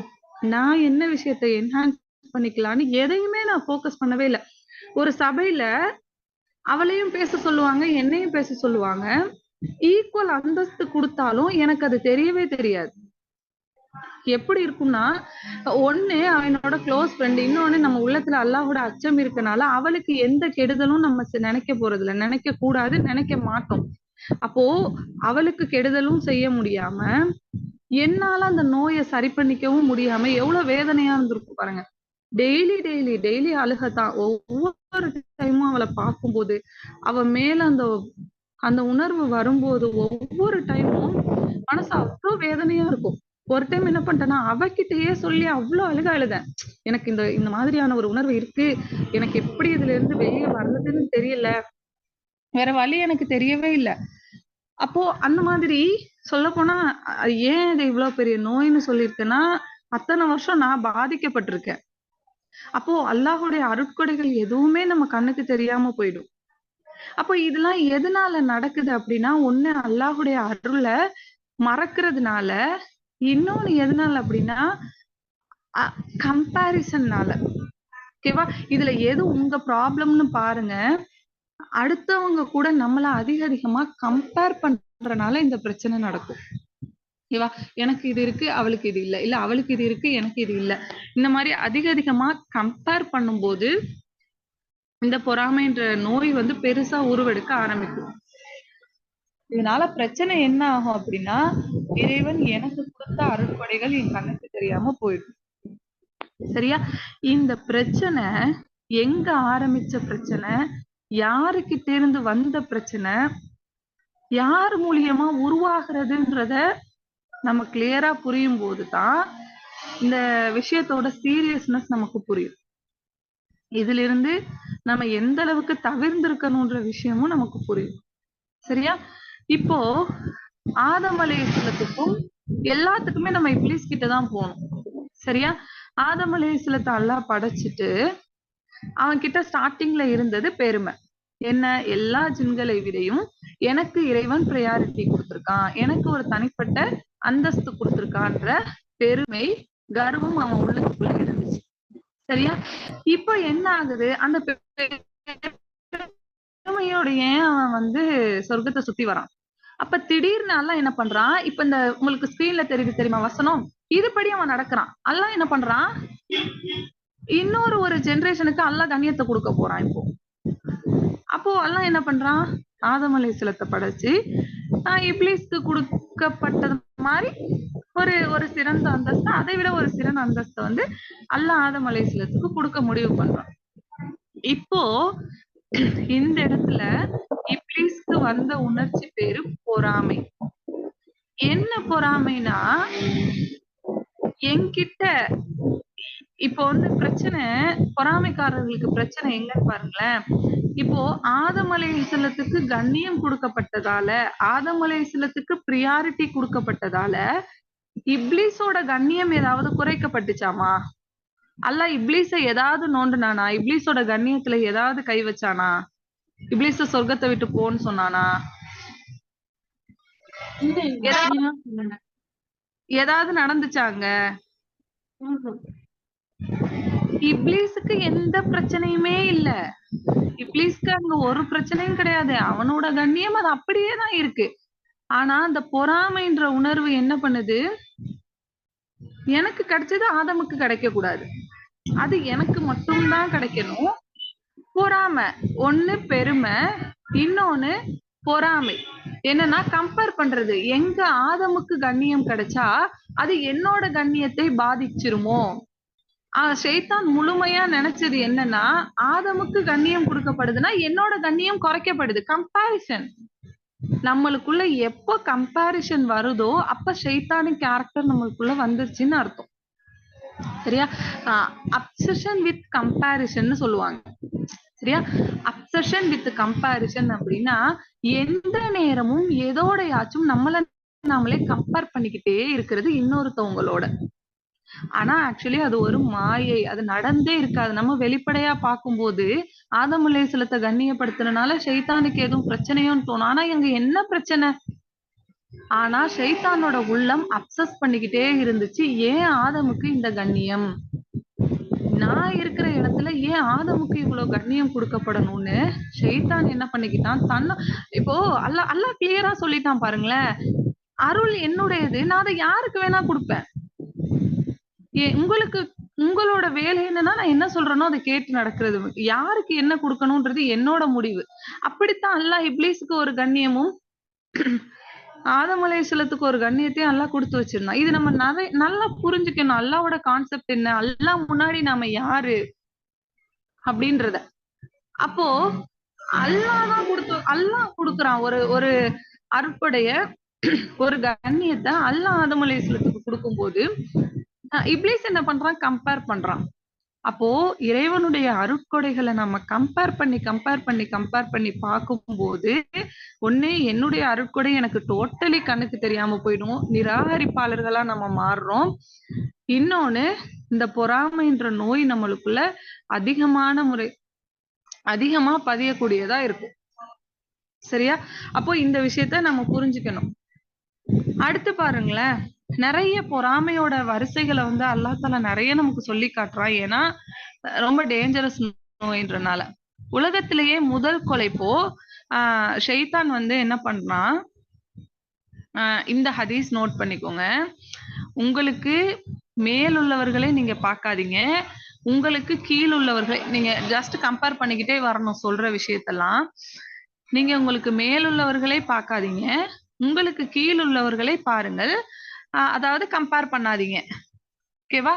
நான் என்ன விஷயத்தை என்ஹான்ஸ் பண்ணிக்கலாம்னு எதையுமே நான் ஃபோக்கஸ் பண்ணவே இல்ல. ஒரு சபையில அவளையும் பேச சொல்லுவாங்க, என்னையும் பேச சொல்லுவாங்க. ஈக்குவல் அந்தஸ்து குடுத்தாலும் எனக்கு அது தெரியவே தெரியாது. எப்படி இருக்கும்னா, ஒண்ணு அவ என்னோட க்ளோஸ் ஃப்ரெண்ட், இன்னொன்னு நம்ம உள்ளத்துல அல்லாஹ்வோட அச்சம் இருக்கனால அவளுக்கு எந்த கெடுதலும் நம்ம நினைக்க போறதில்ல, நினைக்க கூடாது, நினைக்க மாட்டோம். அப்போ அவளுக்கு கெடுதலும் செய்ய முடியாம, என்னால அந்த நோயை சரி பண்ணிக்கவும் முடியாம எவ்வளவு வேதனையா இருந்திருக்கும் பாருங்க. டெய்லி அழுகத்தான். ஒவ்வொரு டைமும் அவளை பார்க்கும்போது, அவ மேல அந்த அந்த உணர்வு வரும்போது ஒவ்வொரு டைமும் மனசு அவ்வளவு வேதனையா இருக்கும். ஒரு டைம் என்ன பண்ணிட்டேன்னா, அவகிட்டயே சொல்லி அவ்வளவு அழுதேன். எனக்கு இந்த இந்த மாதிரியான ஒரு உணர்வு இருக்கு, எனக்கு எப்படி இதுல இருந்து வெளியே வர்றதுன்னு தெரியல, வேற வழி எனக்கு தெரியவே இல்ல. அப்போ அந்த மாதிரி சொல்ல போனா, ஏன் இது இவ்வளவு பெரிய நோய்னு சொல்லியிருக்கேன்னா, அத்தனை வருஷம் நான் பாதிக்கப்பட்டிருக்கேன். அப்போ அல்லாஹ்வுடைய அருட்கொடைகள் எதுவுமே நம்ம கண்ணுக்கு தெரியாம போயிடும். அப்போ இதெல்லாம் எதனால நடக்குது அப்படின்னா, ஒண்ணு அல்லாஹ்வுடைய அருளை மறக்கிறதுனால, இன்னொன்னு எதனால அப்படின்னா கம்பேரிசன்னால. ஓகேவா? இதுல எது உங்க ப்ராப்ளம்னு பாருங்க. அடுத்தவங்க கூட நம்மள அதிகமா கம்பேர் பண்றனால இந்த பிரச்சனை நடக்கும். ஓகேவா? எனக்கு இது இருக்கு, அவளுக்கு இது இல்ல, இல்ல அவளுக்கு இது இருக்கு, எனக்கு இது இல்ல. இந்த மாதிரி அதிகமா கம்பேர் பண்ணும்போது இந்த பொறாமைன்ற நோய் வந்து பெருசா உருவெடுக்க ஆரம்பிக்கும். இதனால பிரச்சனை என்ன ஆகும் அப்படின்னா, இறைவன் எனக்கு கொடுத்த அருட்கொடைகள் என் கண்ணுக்கு தெரியாம போயிடும். சரியா? இந்த பிரச்சனை எங்க ஆரம்பிச்ச பிரச்சனை, யாருக்கிட்ட இருந்து வந்த பிரச்சனை, யார் மூலியமா உருவாகிறதுன்றத நம்ம கிளியரா புரியும் போதுதான் இந்த விஷயத்தோட சீரியஸ்னஸ் நமக்கு புரியும். இதுல இருந்து நம்ம எந்த அளவுக்கு தவிர்ந்திருக்கணும்ன்ற விஷயமும் நமக்கு புரியும். சரியா? இப்போ ஆதம் அலைஹிஸ்ஸலாத்துக்கும் எல்லாத்துக்குமே நம்ம இப்லீஸ் கிட்டதான் போகணும். சரியா? ஆதம் அலைஹிஸ்ஸலாத்தை அல்லாஹ் படைச்சிட்டு அவன் கிட்ட ஸ்டார்டிங்ல இருந்தது பெருமை. என்ன? எல்லா ஜின்களை விடையும் எனக்கு இறைவன் ப்ரையாரிட்டி கொடுத்திருக்கான், எனக்கு ஒரு தனிப்பட்ட அந்தஸ்து கொடுத்திருக்கான்ற பெருமை, கர்வம் அவன் உள்ளத்துக்குள்ள இருந்துச்சு. சரியா? இப்போ என்ன ஆகுது, அந்த பெருமையோடைய அவன் வந்து சொர்க்கத்தை சுத்தி வரான். அப்ப திடீர்னு அல்லாஹ் என்ன பண்றான், இப்ப இந்த உங்களுக்கு ஸ்கிரீன்ல தெரியுமா வசனம், இதுபடி அவன் நடக்கிறான். அல்லாஹ் என்ன பண்றான், இன்னொரு ஒரு ஜெனரேஷனுக்கு அல்லாஹ் கண்ணியத்தை கொடுக்க போறான். இப்போ அப்போ அல்லாஹ் என்ன பண்றான், ஆதம் அலைஹிஸ்ஸலாத்தை படைச்சு இப்லீஸ்க்கு கொடுக்கப்பட்டது மாதிரி ஒரு சிறந்த அந்தஸ்து, அதை விட ஒரு சிறந்த அந்தஸ்து வந்து அல்லாஹ் ஆதம் அலைஹிஸ்ஸலாத்துக்கு கொடுக்க முடிவு பண்றான். இப்போ இந்த இடத்துல இப்லீஸ்க்கு வந்த உணர்ச்சி பேரு பொறாமை. என்ன பொறாமைனா, என்கிட்ட இப்போ வந்து பிரச்சனை, பொறாமைக்காரர்களுக்கு பிரச்சனை எங்கன்னு பாருங்களேன். இப்போ ஆதம் அலைஹிஸ்ஸலாத்துக்கு கண்ணியம் கொடுக்கப்பட்டதால, ஆதம் அலைஹிஸ்ஸலாத்துக்கு பிரியாரிட்டி கொடுக்கப்பட்டதால இப்லீஸோட கண்ணியம் ஏதாவது குறைக்கப்பட்டுச்சாமா? அல்லாஹ் இப்லீஸை ஏதாவது நோண்டுனானா? இப்லீஸோட கண்ணியத்துல ஏதாவது கை வச்சானா? இப்லீஸ சொர்க்கத்தை விட்டு போன்னு சொன்னானா? ஏதாவது நடந்துச்சாங்க? இப்லீஸுக்கு எந்த பிரச்சனையுமே இல்ல. இப்லீஸ்க்கு அங்க ஒரு பிரச்சனையும் கிடையாது. அவனோட கண்ணியம் அது அப்படியே தான் இருக்கு. ஆனா அந்த பொறாமைன்ற உணர்வு என்ன பண்ணுது, எனக்கு கிடைச்சது ஆதமுக்கு கிடைக்க கூடாது, அது எனக்கு மட்டும்தான் கிடைக்கணும். பொறாமை ஒண்ணு, பெருமை இன்னொன்னு பொறாமை. என்னன்னா கம்பேர் பண்றது. எங்க ஆதமுக்கு கண்ணியம் கிடைச்சா அது என்னோட கண்ணியத்தை பாதிச்சிருமோ. ஷைத்தான் முழுமையா நினைச்சது என்னன்னா, ஆதமுக்கு கண்ணியம் கொடுக்கப்படுதுன்னா என்னோட கண்ணியம் குறைக்கப்படுது. கம்பேரிசன். நம்மளுக்குள்ள எப்போ கம்பேரிசன் வருதோ அப்ப ஷைத்தானின் கேரக்டர் நம்மளுக்குள்ள வந்துருச்சுன்னு அர்த்தம். சரியா? அப்சஷன் வித் கம்பேரிசன் சொல்லுவாங்க. சரியா? அப்சஷன் வித் கம்பேரிசன் அப்படின்னா எந்த நேரமும் எதோடையாச்சும் நம்மள நாமளே கம்பேர் பண்ணிக்கிட்டே இருக்கிறது இன்னொருத்தவங்களோட. ஆனா ஆக்சுவலி அது ஒரு மாயை, அது நடந்தே இருக்காது. நம்ம வெளிப்படையா பார்க்கும்போது ஆதம் அலைஹிஸ்ஸலாத்தை கண்ணியப்படுத்துறதுனால ஷைத்தானுக்கு எதுவும் பிரச்சனையோன்னு தோணும். ஆனா இங்க என்ன பிரச்சனை, ஆனா ஷைத்தானோட உள்ளம் அப்சஸ் பண்ணிக்கிட்டே இருந்துச்சு, ஏன் ஆதமுக்கு இந்த கண்ணியம், நான் இருக்கிற இடத்துல ஏன் ஆதமுக்கு இவ்வளவு கண்ணியம் கொடுக்கப்படணும்னு ஷைத்தான் என்ன பண்ணிக்கிட்டான் இப்போ அல்லாஹ் கிளியரா சொல்லிட்டான் பாருங்களேன், அருள் என்னுடையது, நான் அதை யாருக்கு வேணா கொடுப்பேன். உங்களுக்கு உங்களோட வேலை என்னன்னா, நான் என்ன சொல்றேனோ அதை கேட்டு நடக்கிறது. யாருக்கு என்ன கொடுக்கணும்ன்றது என்னோட முடிவு. அப்படித்தான் அல்லாஹ் இப்லீஸுக்கு ஒரு கண்ணியமும் ஆதம் அலைஹிஸ்ஸலாத்துக்கு ஒரு கண்ணியத்தையும் அல்லாஹ் கொடுத்து வச்சிருந்தான். இது நம்ம நல்லா புரிஞ்சுக்கணும். அல்லாஹ்வோட கான்செப்ட் என்ன, அல்லாஹ் முன்னாடி நாம யாரு அப்படின்றத. அப்போ அல்லாஹ் கொடுக்குறான் ஒரு அருட்படைய, ஒரு கண்ணியத்தை அல்லாஹ் ஆதம் அலைஹிஸ்ஸலாத்துக்கு கொடுக்கும்போது இப்லீஸ் என்ன பண்றான், கம்பேர் பண்றான். அப்போ இறைவனுடைய அருட்கொடைகளை நம்ம கம்பேர் பண்ணி பார்க்கும்போது, ஒண்ணு என்னுடைய அருட்கொடை எனக்கு டோட்டலி கண்ணுக்கு தெரியாம போயிடும், நிராகரிப்பாளர்களா நம்ம மாறுறோம். இன்னொன்னு, இந்த பொறாமைன்ற நோய் நம்மளுக்குள்ள அதிகமா பதியக்கூடியதா இருக்கும். சரியா? அப்போ இந்த விஷயத்த நம்ம புரிஞ்சுக்கணும். அடுத்து பாருங்களேன், நிறைய பொறாமையோட வரிசைகளை வந்து அல்லாஹ் தஆலா நிறைய நமக்கு சொல்லி காட்டுறான். ஏன்னா ரொம்ப டேஞ்சரஸ் நோயின்றனால. உலகத்திலேயே முதல் கொலைப்போ ஷைத்தான் வந்து என்ன பண்றான், இந்த ஹதீஸ் நோட் பண்ணிக்கோங்க. உங்களுக்கு மேலுள்ளவர்களை நீங்க பார்க்காதீங்க, உங்களுக்கு கீழ் உள்ளவர்களை நீங்க ஜஸ்ட் கம்பேர் பண்ணிக்கிட்டே வரணும். சொல்ற விஷயத்தெல்லாம் நீங்க உங்களுக்கு மேலுள்ளவர்களை பார்க்காதீங்க, உங்களுக்கு கீழ் உள்ளவர்களை பாருங்கள். அதாவது கம்பேர் பண்ணாதீங்க. ஓகேவா?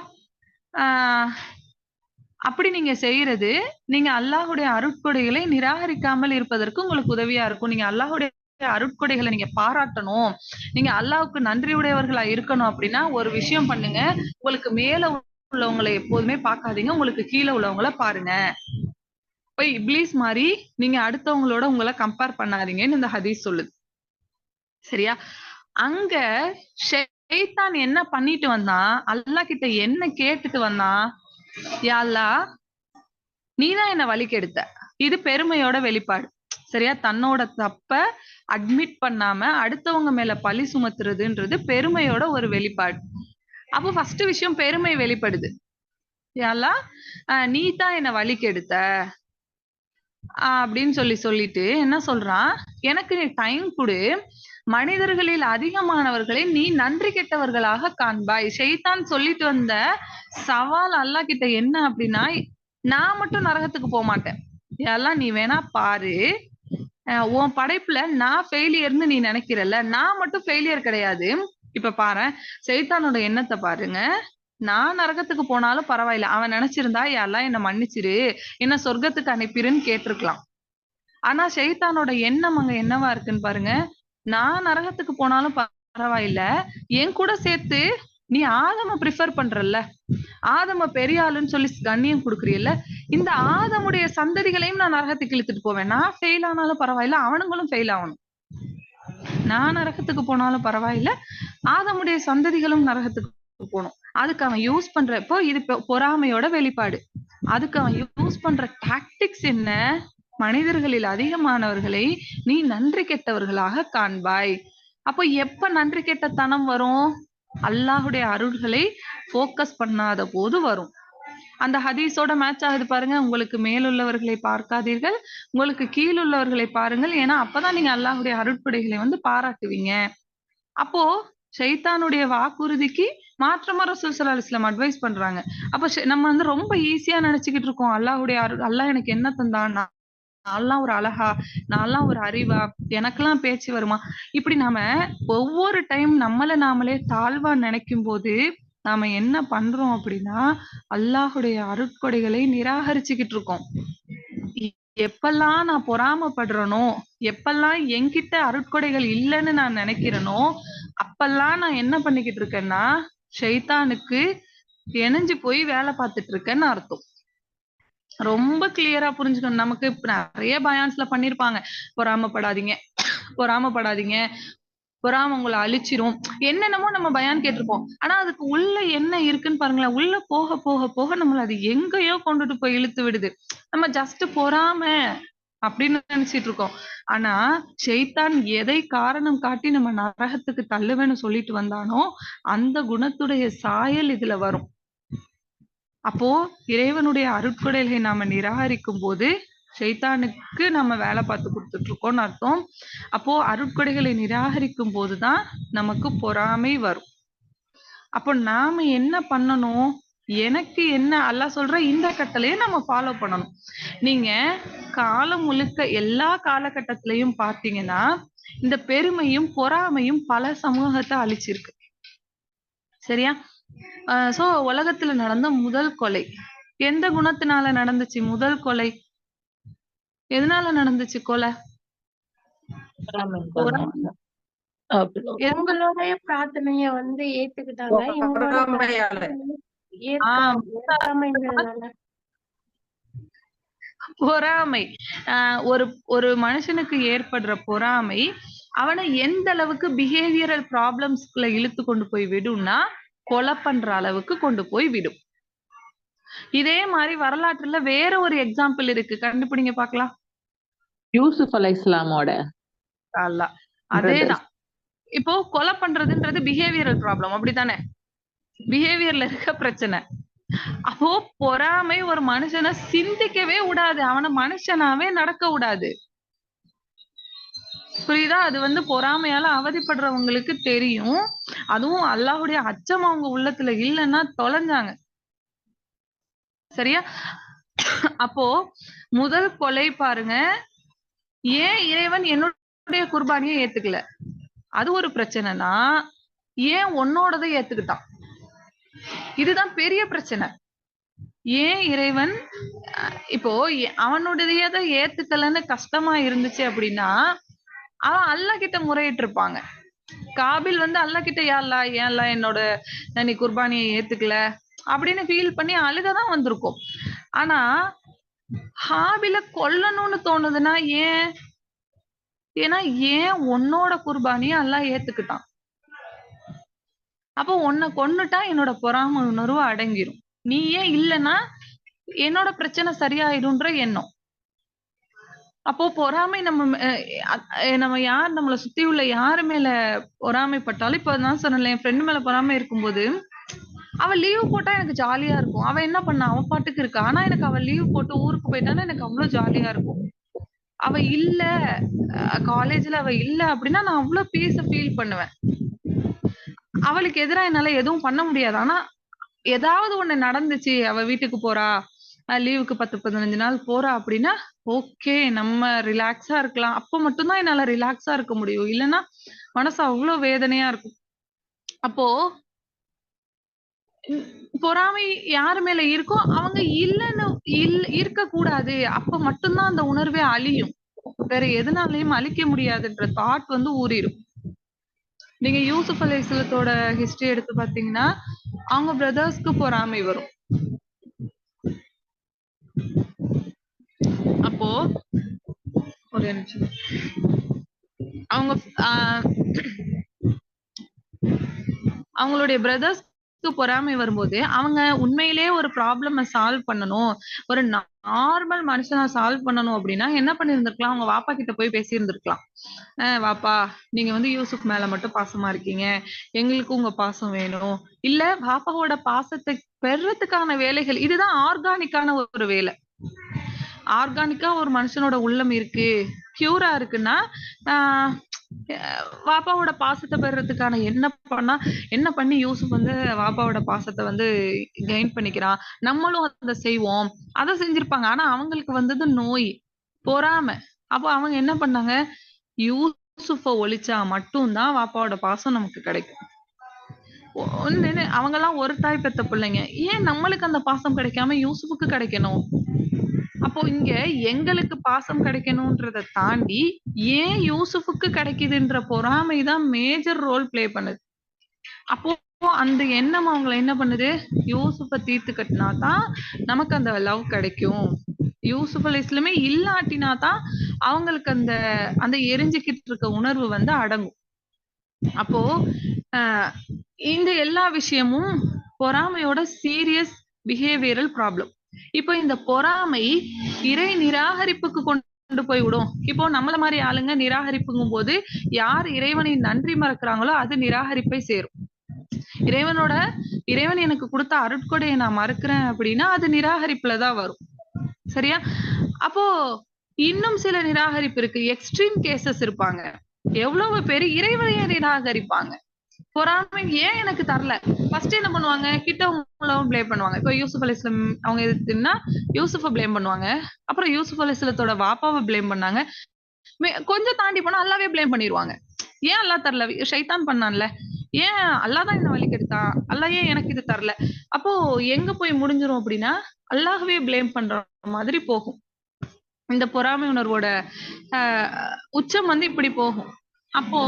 அப்படி நீங்க செய்யறது, நீங்க அல்லாஹ்வுடைய அருட்கொடைகளை நிராகரிக்காமல் இருப்பதற்கு உங்களுக்கு உதவியா இருக்கும். நீங்க அல்லாஹ்வுடைய அருட்கொடைகளை நீங்க பாராட்டணும், நீங்க அல்லாஹ்வுக்கு நன்றியுடையவர்களா இருக்கணும் அப்படின்னா ஒரு விஷயம் பண்ணுங்க, உங்களுக்கு மேல உள்ளவங்களை எப்போதுமே பார்க்காதீங்க, உங்களுக்கு கீழே உள்ளவங்களை பாருங்க. போய் இப்லீஸ் மாதிரி நீங்க அடுத்தவங்களோட உங்களை கம்பேர் பண்ணாதீங்கன்னு இந்த ஹதீஸ் சொல்லுது. சரியா? அங்க ஷைத்தான் என்ன பண்ணிட்டு வந்தான், அல்லாஹ் கிட்ட என்ன கேட்டுட்டு வந்தான், யா அல்லாஹ் நீதான் என்ன வழி கெடுத்த. இது பெருமையோட வெளிப்பாடு. சரியா? தன்னோட தப்ப அட்மிட் பண்ணாம அடுத்தவங்க மேல பழி சுமத்துறதுன்றது பெருமையோட ஒரு வெளிப்பாடு. அப்போ ஃபர்ஸ்ட் விஷயம் பெருமை வெளிப்படுது. யா அல்லாஹ் நீ தான் என்ன வழி கெடுத்த அப்படின்னு சொல்லிட்டு என்ன சொல்றான், எனக்கு நீ டைம் கொடு, மனிதர்களில் அதிகமானவர்களை நீ நன்றி கெட்டவர்களாக காண்பாய். ஷைத்தான் சொல்லிட்டு வந்த சவால் அல்லாஹ் கிட்ட என்ன அப்படின்னா, நான் மட்டும் நரகத்துக்கு போக மாட்டேன், எல்லாம் நீ வேணா பாரு, உன் படைப்புல நான் ஃபெயிலியர்னு நீ நினைக்கிறல்ல, நான் மட்டும் ஃபெயிலியர் கிடையாது. இப்ப பாரு ஷைத்தானோட எண்ணத்தை பாருங்க, நான் நரகத்துக்கு போனாலும் பரவாயில்ல, அவன் நினைச்சிருந்தா எல்லாம் என்ன மன்னிச்சிரு, என்ன சொர்க்கத்துக்கு அனுப்பிருன்னு கேட்டிருக்கலாம். ஆனா ஷைத்தானோட எண்ணம் அங்க என்னவா இருக்குன்னு பாருங்க, நான் நரகத்துக்கு போனாலும் பரவாயில்ல, என் கூட சேர்த்து நீ ஆதம ப்ரிஃபர் பண்றல்ல, ஆதம பெரிய ஆளுன்னு சொல்லி கண்ணியம் கொடுக்குறீல்ல, இந்த ஆதமுடைய சந்ததிகளையும் நான் நரகத்துக்கு இழுத்துட்டு போவேன். நான் ஃபெயில் ஆனாலும் பரவாயில்ல, அவனுங்களும் ஃபெயில் ஆகணும். நான் நரகத்துக்கு போனாலும் பரவாயில்ல, ஆதமுடைய சந்ததிகளும் நரகத்துக்கு போகணும். அதுக்கு அவன் யூஸ் பண்றப்போ இது பொறாமையோட வெளிப்பாடு. அதுக்கு அவன் யூஸ் பண்ற டாக்டிக்ஸ் என்ன, மனிதர்களில் அதிகமானவர்களை நீ நன்றி கெட்டவர்களாக காண்பாய். அப்போ எப்ப நன்றி கெட்ட தனம் வரும், அல்லாஹ்வுடைய அருள்களை போக்கஸ் பண்ணாத போது வரும். அந்த ஹதீஸோட மேட்ச் ஆகுது பாருங்க, உங்களுக்கு மேலுள்ளவர்களை பார்க்காதீர்கள், உங்களுக்கு கீழுள்ளவர்களை பாருங்கள், ஏன்னா அப்பதான் நீங்க அல்லாஹ்வுடைய அருட்படைகளை வந்து பாராட்டுவீங்க. அப்போ ஷைத்தானுடைய வாக்குறுதிக்கு மாற்றமா ரசூல் ஸல்லல்லாஹு அலைஹி வஸல்லம் அட்வைஸ் பண்றாங்க. அப்ப நம்ம வந்து ரொம்ப ஈஸியா நினைச்சுக்கிட்டு இருக்கோம், அல்லாஹ்வுடைய அல்லாஹ் எனக்கு என்ன தந்தான், நான்லாம் ஒரு அழகா, நான்லாம் ஒரு அறிவா, எனக்கெல்லாம் பேச்சு வருமா, இப்படி நாம ஒவ்வொரு டைம் நம்மள நாமளே தாழ்வா நினைக்கும் போது நாம என்ன பண்றோம் அப்படின்னா, அல்லாஹ்வுடைய அருட்கொடைகளை நிராகரிச்சுக்கிட்டு இருக்கோம். எப்பெல்லாம் நான் பொறாமப்படுறனோ, எப்பெல்லாம் என்கிட்ட அருட்கொடைகள் இல்லைன்னு நான் நினைக்கிறேனோ, அப்பெல்லாம் நான் என்ன பண்ணிக்கிட்டு இருக்கேன்னா, ஷைத்தானுக்கு இணைஞ்சு போய் வேலை பார்த்துட்டு இருக்கேன்னு அர்த்தம். ரொம்ப கிளியரா புரிஞ்சுக்கணும். நமக்கு நிறைய பயான்ஸ்ல பண்ணிருப்பாங்க, பொறாமப்படாதீங்க, பொறாம உங்களை அழிச்சிரும், என்னென்னமோ நம்ம பயான் கேட்டிருப்போம். ஆனா அதுக்கு உள்ள என்ன இருக்குன்னு பாருங்களேன். உள்ள போக போக போக நம்மள அது எங்கேயோ கொண்டுட்டு போய் இழுத்து விடுது. நம்ம ஜஸ்ட் பொறாம அப்படின்னு நினைச்சிட்டு இருக்கோம். ஆனா ஷைத்தான் எதை காரணம் காட்டி நம்ம நரகத்துக்கு தள்ளுவேன்னு சொல்லிட்டு வந்தானோ அந்த குணத்துடைய சாயல் இதுல வரும். அப்போ இறைவனுடைய அருட்கொடைகளை நாம நிராகரிக்கும் போது ஷைத்தானுக்கு நம்ம வேலை பார்த்து கொடுத்துட்டு இருக்கோம்னு அர்த்தம். அப்போ அருட்கொடைகளை நிராகரிக்கும் போதுதான் நமக்கு பொறாமை வரும். அப்போ நாம என்ன பண்ணணும்? எனக்கு என்ன அல்லாஹ் சொல்ற இந்த கட்டளையை நம்ம ஃபாலோ பண்ணணும். நீங்க காலம் முழுக்க எல்லா காலகட்டத்திலையும் பார்த்தீங்கன்னா இந்த பெருமையும் பொறாமையும் பல சமூகத்தை அழிச்சிருக்கு. சரியா? சோ உலகத்துல நடந்த முதல் கொலை எந்த குணத்தினால நடந்துச்சு? முதல் கொலை எதனால நடந்துச்சு கொலை? உங்களுடைய பிரார்த்தனைய வந்து ஏத்துக்கிட்டாங்க. பொறாமை. ஒரு மனுஷனுக்கு ஏற்படுற பொறாமை அவனை எந்த அளவுக்கு பிஹேவியரல் ப்ராப்ளம்ஸ்குள்ள இழுத்து கொண்டு போய் விடும்னா கொலை பண்ற அளவுக்கு கொண்டு போய் விடும். இதே மாதிரி வரலாற்றுல வேற ஒரு எக்ஸாம்பிள் இருக்கு, கண்டுபிடிங்க பாக்கலாம். யூசுப் அலைஹிஸ்ஸலாமோட அல்லாஹ் அதேதான். இப்போ கொலை பண்றதுன்றது பிஹேவியரல் ப்ராப்ளம், அப்படித்தானே? பிஹேவியர்ல இருக்க பிரச்சனை. அப்போ பொறாமை ஒரு மனுஷனை சிந்திக்கவே விடாது, அவனை மனுஷனாவே நடக்க விடாது. புரியுதா? அது வந்து பொறாமையால அவதிப்படுறவங்களுக்கு தெரியும். அதுவும் அல்லாஹ்வுடைய அச்சம் அவங்க உள்ளத்துல இல்லைன்னா தொலைஞ்சாங்க. சரியா? அப்போ முதல் கொலை பாருங்க, ஏன் இறைவன் என்னுடைய குர்பானியை ஏத்துக்கல? அது ஒரு பிரச்சனைனா ஏன் உன்னோடதை ஏத்துக்கிட்டான்? இதுதான் பெரிய பிரச்சனை. ஏன் இறைவன் இப்போ அவனுடையதை ஏத்துக்கலன்னு கஷ்டமா இருந்துச்சு அப்படின்னா அவன் அல்லாஹ் கிட்ட முறையிட்டு இருப்பாங்க. காபில் வந்து அல்லாஹ் கிட்ட யா அல்லாஹ் ஏன் அல்லாஹ் என்னோட நீ குர்பானியை ஏத்துக்கல அப்படின்னு ஃபீல் பண்ணி அழுகதான் வந்திருக்கும். ஆனா ஹாபில கொல்லணும்னு தோணுதுன்னா ஏன்? ஏன்னா ஏன் உன்னோட குர்பானியை அல்லாஹ் ஏத்துக்கிட்டான். அப்போ உன்னை கொன்னுட்டா என்னோட பொறாமை உணர்வு அடங்கிரும். நீ ஏன் இல்லைன்னா என்னோட பிரச்சனை சரியாயிடும்ன்ற எண்ணம். அப்போ பொறாமை நம்ம யார் நம்மளை சுத்தி உள்ள யாரு மேல பொறாமைப்பட்டாலும், இப்ப நான் சொன்னேன் என் ஃப்ரெண்டு மேல பொறாமை இருக்கும்போது அவ லீவ் போட்டா எனக்கு ஜாலியா இருக்கும். அவ என்ன பண்ணா? அவ பாட்டுக்கு இருக்கா. ஆனா எனக்கு அவ லீவ் போட்டு ஊருக்கு போயிட்டானா எனக்கு அவ்வளவு ஜாலியா இருக்கும். அவ இல்ல காலேஜ்ல அவ இல்ல அப்படின்னா நான் அவ்வளவு பீஸ ஃபீல் பண்ணுவேன். அவளுக்கு எதிரா என்னால எதுவும் பண்ண முடியாது. ஆனா ஏதாவது ஒண்ணு நடந்துச்சு, அவ வீட்டுக்கு போறா, லீவுக்கு 10-15 நாள் போறா அப்படின்னா ஓகே நம்ம ரிலாக்ஸா இருக்கலாம். அப்ப மட்டும்தான் என்னால ரிலாக்ஸா இருக்க முடியும். இல்லைன்னா மனசு அவ்வளவு வேதனையா இருக்கும். அப்போ பொறாமை யாரு மேல இருக்கோ அவங்க இல்லைன்னு இருக்க கூடாது. அப்ப மட்டும்தான் அந்த உணர்வே அழியும். வேற எதனாலையும் அழிக்க முடியாதுன்ற தாட் வந்து ஊறிடும். நீங்க யூசுப் அலைஹிஸ்ஸலாத்தோட ஹிஸ்டரி எடுத்து பாத்தீங்கன்னா அவங்க பிரதர்ஸ்க்கு பொறாமை வரும். அப்போ ஒரு நிமிஷம், அவங்க அவங்களுடைய பிரதர்ஸ்க்கு பொறாமை வரும்போது அவங்க உண்மையிலே ஒரு ப்ராப்ளம சால்வ் பண்ணணும், ஒரு நார்மல் மனுஷனா சால்வ் பண்ணணும் அப்படின்னா என்ன பண்ணிருந்திருக்கலாம்? அவங்க வாப்பா கிட்ட போய் பேசி இருந்திருக்கலாம். வாப்பா நீங்க வந்து யூசுப் மேல மட்டும் பாசமா இருக்கீங்க, எங்களுக்கு உங்க பாசம் வேணும். இல்ல வாப்பாவோட பாசத்தை பெறறதுக்கான வேலைகள், இதுதான் ஆர்கானிக்கான ஒரு வேலை. ஆர்கானிக்கா ஒரு மனுஷனோட உள்ளம் இருக்கு, பியூரா இருக்குன்னா வாப்பாவோட பாசத்தை பெறறதுக்கான என்ன பண்ணி யூசுப் வந்து வாப்பாவோட பாசத்தை வந்து கெயின் பண்ணிக்கிறான், நம்மளும் அதை செய்வோம், அதை செஞ்சிருப்பாங்க. ஆனா அவங்களுக்கு வந்தது நோய், பொறாமை. அப்போ அவங்க என்ன பண்ணாங்க? யூசுஃப ஒழிச்சா மட்டும்தான் வாப்பாவோட பாசம் நமக்கு கிடைக்கும். அவங்க எல்லாம் ஒரு தாய் பெத்த பிள்ளைங்க, ஏன் நம்மளுக்கு அந்த பாசம் கிடைக்காம யூசுஃபுக்கு கிடைக்கணும்? அப்போ இங்க எங்களுக்கு பாசம் கிடைக்கணும்ன்றத தாண்டி ஏன் யூசுஃபுக்கு கிடைக்குதுன்ற பொறாமைதான் மேஜர் ரோல் பிளே பண்ணுது. அப்போ அந்த எண்ணம் அவங்களை என்ன பண்ணுது? யூசுஃபை தீர்த்து கட்டினாதான் நமக்கு அந்த லவ் கிடைக்கும். யூசுப் அலைஹிஸ்ஸலாமே இல்லாட்டினாதான் அவங்களுக்கு அந்த எரிஞ்சுக்கிட்டு இருக்க உணர்வு வந்து அடங்கும். அப்போ இந்த எல்லா விஷயமும் பொறாமையோட சீரியஸ் பிஹேவியரல் ப்ராப்ளம். இப்போ இந்த பொறாமை இறை நிராகரிப்புக்கு கொண்டு கொண்டு போய் விடும். இப்போ நம்மள மாதிரி ஆளுங்க நிராகரிப்புங்கும் போது யார் இறைவனை நன்றி மறக்கிறாங்களோ அது நிராகரிப்பை சேரும். இறைவன் எனக்கு கொடுத்த அருட்கொடையை நான் மறுக்கிறேன் அப்படின்னா அது நிராகரிப்புல தான் வரும். சரியா? அப்போ இன்னும் சில நிராகரிப்பு இருக்கு. எக்ஸ்ட்ரீம் கேசஸ் இருப்பாங்க. எவ்வளவு பேர் இறைவனையே நிராகரிப்பாங்க. பொறாமை ஏன் எனக்கு தரல, ஃபர்ஸ்ட் என்ன பண்ணுவாங்க, கிட்ட உள்ளவங்க ப்ளேம் பண்ணுவாங்க. இப்போ யூசுப் அலைஹிஸ்ஸலாம் அவங்க எதுக்குன்னா யூசுஃபை ப்ளேம் பண்ணுவாங்க. அப்புறம் யூசுப் அலைஹிஸ்ஸலாத்தோட வாப்பாவை ப்ளேம் பண்ணாங்க. கொஞ்சம் தாண்டி போனா அல்லாவே ப்ளேம் பண்ணிடுவாங்க. ஏன் அல்லாஹ் தரல, ஷைத்தான் பண்ணான்ல, ஏன் அல்லாஹ் தான் இந்த வழி கெடுத்தான், அல்லாஹ் ஏன் எனக்கு இது தரல. அப்போ எங்க போய் முடிஞ்சிரும் அப்படின்னா அல்லாஹ்வே ப்ளேம் பண்ற மாதிரி போகும். இந்த பொறாமை உணர்வோட உச்சம் வந்து இப்படி போகும். அப்போ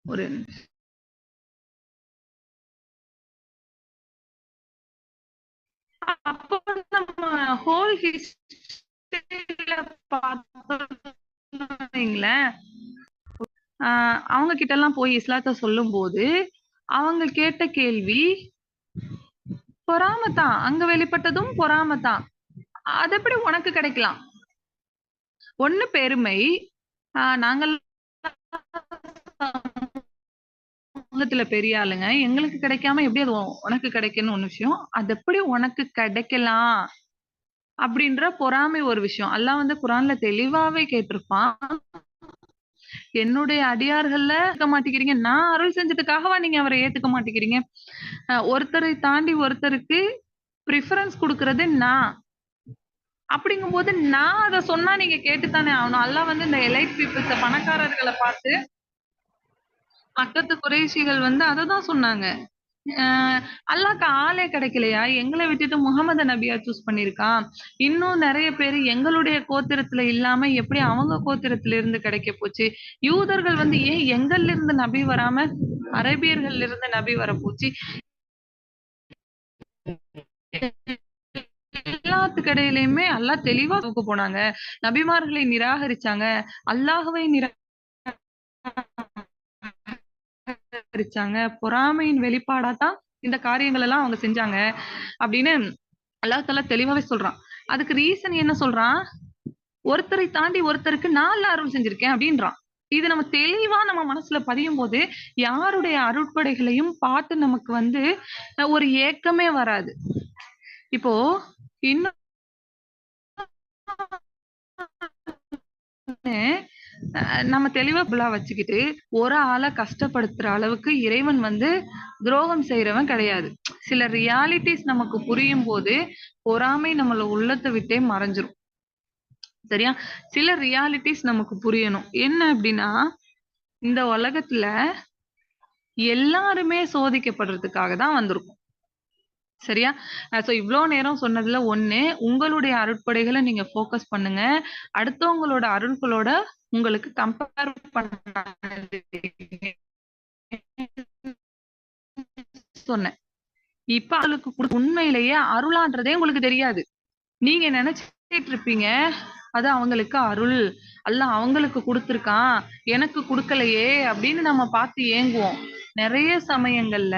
ஒரு அப்போ நம்ம ஹோல் ஹிஸ்டரியில பார்த்தீங்களேன், அவங்க கிட்ட எல்லாம் போய் இஸ்லாத்தை சொல்லும் போது அவங்க கேட்ட கேள்வி பொறாமத்தான். அங்க வெளிப்பட்டதும் பொறாமத்தான். அது எப்படி உனக்கு கிடைக்கலாம்? ஒண்ணு பெருமை, நாங்கள் சமூகத்துல பெரிய ஆளுங்க, எங்களுக்கு கிடைக்காம எப்படி அது உனக்கு கிடைக்குன்னு ஒண்ணு விஷயம். அது எப்படி உனக்கு கிடைக்கலாம் அப்படின்ற பொறாமை ஒரு விஷயம். அல்லாஹ் வந்து குர்ஆன்ல தெளிவாவே கேட்டிருப்பான், என்னுடைய அடியார்கள்ல ஏத்துக்க மாட்டேங்கிறீங்க, நான் அருள் செஞ்சதுக்காகவா நீங்க அவரை ஏத்துக்க மாட்டேங்கிறீங்க? ஒருத்தரை தாண்டி ஒருத்தருக்கு ப்ரிஃபரன்ஸ் கொடுக்கறது நான். அப்படிங்கும்போது நான் அதை சொன்னா நீங்க கேட்டுத்தானே ஆகணும். அல்லாஹ் வந்து இந்த எலைட் பீப்புள்ஸ, பணக்காரர்களை பார்த்து பக்கத்து குறைஷிகள் வந்து அததான் சொன்னாங்க, அல்லாஹ்க்கு ஆளே கிடைக்கலையா, எங்களை விட்டுட்டு முகமது நபியா சூஸ் பண்ணிருக்கான், இன்னும் நிறைய பேர் எங்களுடைய கோத்திரத்துல இல்லாம எப்படி அவங்க கோத்திரத்துல இருந்து கிடைக்க போச்சு, யூதர்கள் வந்து ஏன் எங்கள்ல இருந்து நபி வராம அரேபியர்கள்ல இருந்து நபி வர போச்சு, எல்லாத்துக்கு இடையிலயுமே அல்லாஹ் தெளிவா தூக்க போனாங்க, நபிமார்களை நிராகரிச்சாங்க, அல்லாஹ்வை நிராகரிச்சாங்க, பொறாமையின் வெளிப்பாடாதான் இந்த காரியங்கள் எல்லாம் அவங்க செஞ்சாங்க அப்படின்னு அல்லாஹ் தஆலா தெளிவாவே சொல்றான். அதுக்கு ரீசன் என்ன சொல்றான், ஒருத்தரை தாண்டி ஒருத்தருக்கு நான் அல்லாஹ் அருள் செஞ்சிருக்கேன் அப்படின்றான். இது நம்ம தெளிவா நம்ம மனசுல பதியும் போது யாருடைய அருட்படைகளையும் பார்த்து நமக்கு வந்து ஒரு ஏக்கமே வராது. இப்போ இன்னும் நம்ம தெளிவா வச்சுக்கிட்டு ஒரு ஆளை கஷ்டப்படுத்துற அளவுக்கு இறைவன் வந்து துரோகம் செய்யறவன் கிடையாது. சில ரியாலிட்டிஸ் நமக்கு புரியும் போது பொறாமை நம்மள உள்ளத்தை விட்டே மறைஞ்சிரும். சரியா? சில ரியாலிட்டிஸ் நமக்கு புரியணும். என்ன அப்படின்னா, இந்த உலகத்துல எல்லாருமே சோதிக்கப்படுறதுக்காக தான் வந்திருக்கும். சரியா? சோ இவ்ளோ நேரம் சொன்னதுல ஒண்ணு, உங்களுடைய அருட்படைகளை நீங்க ஃபோக்கஸ் பண்ணுங்க. அடுத்தவங்களோட அருள்களோட உங்களுக்கு கம்பேர் சொன்னேன். இப்ப அவளுக்கு உண்மையிலேயே அருளான்றதே உங்களுக்கு தெரியாது. நீங்க நினைச்சிட்டு இருப்பீங்க அது அவங்களுக்கு அருள், அல்லாஹ் அவங்களுக்கு கொடுத்திருக்கான், எனக்கு கொடுக்கலையே அப்படின்னு நம்ம பார்த்து ஏங்குவோம். நிறைய சமயங்கள்ல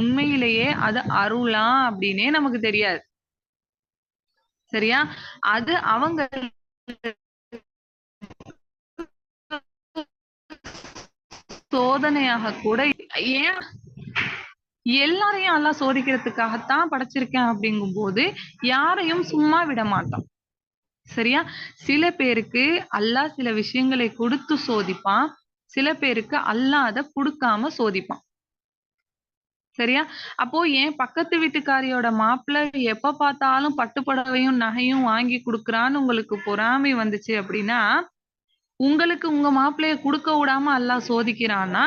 உண்மையிலேயே அது அருளா அப்படின்னே நமக்கு தெரியாது. சரியா? அது அவங்க சோதனையாக கூட, ஏன் எல்லாரையும் அல்லாஹ் சோதிக்கிறதுக்காகத்தான் படைச்சிருக்கேன் அப்படிங்கும் போது யாரையும் சும்மா விட மாட்டான். சரியா? சில பேருக்கு அல்லாஹ் சில விஷயங்களை கொடுத்து சோதிப்பான், சில பேருக்கு அல்லாஹ் அதை கொடுக்காம சோதிப்பான். சரியா? அப்போ என் பக்கத்து வீட்டுக்காரியோட மாப்பிள்ளை எப்ப பார்த்தாலும் பட்டுப்புடவையும் நகையும் வாங்கி கொடுக்குறான்னு உங்களுக்கு பொறாமை வந்துச்சு அப்படின்னா, உங்களுக்கு உங்க மாப்பிள்ளைய கொடுக்க விடாம அல்லாஹ் சோதிக்கிறான்னா,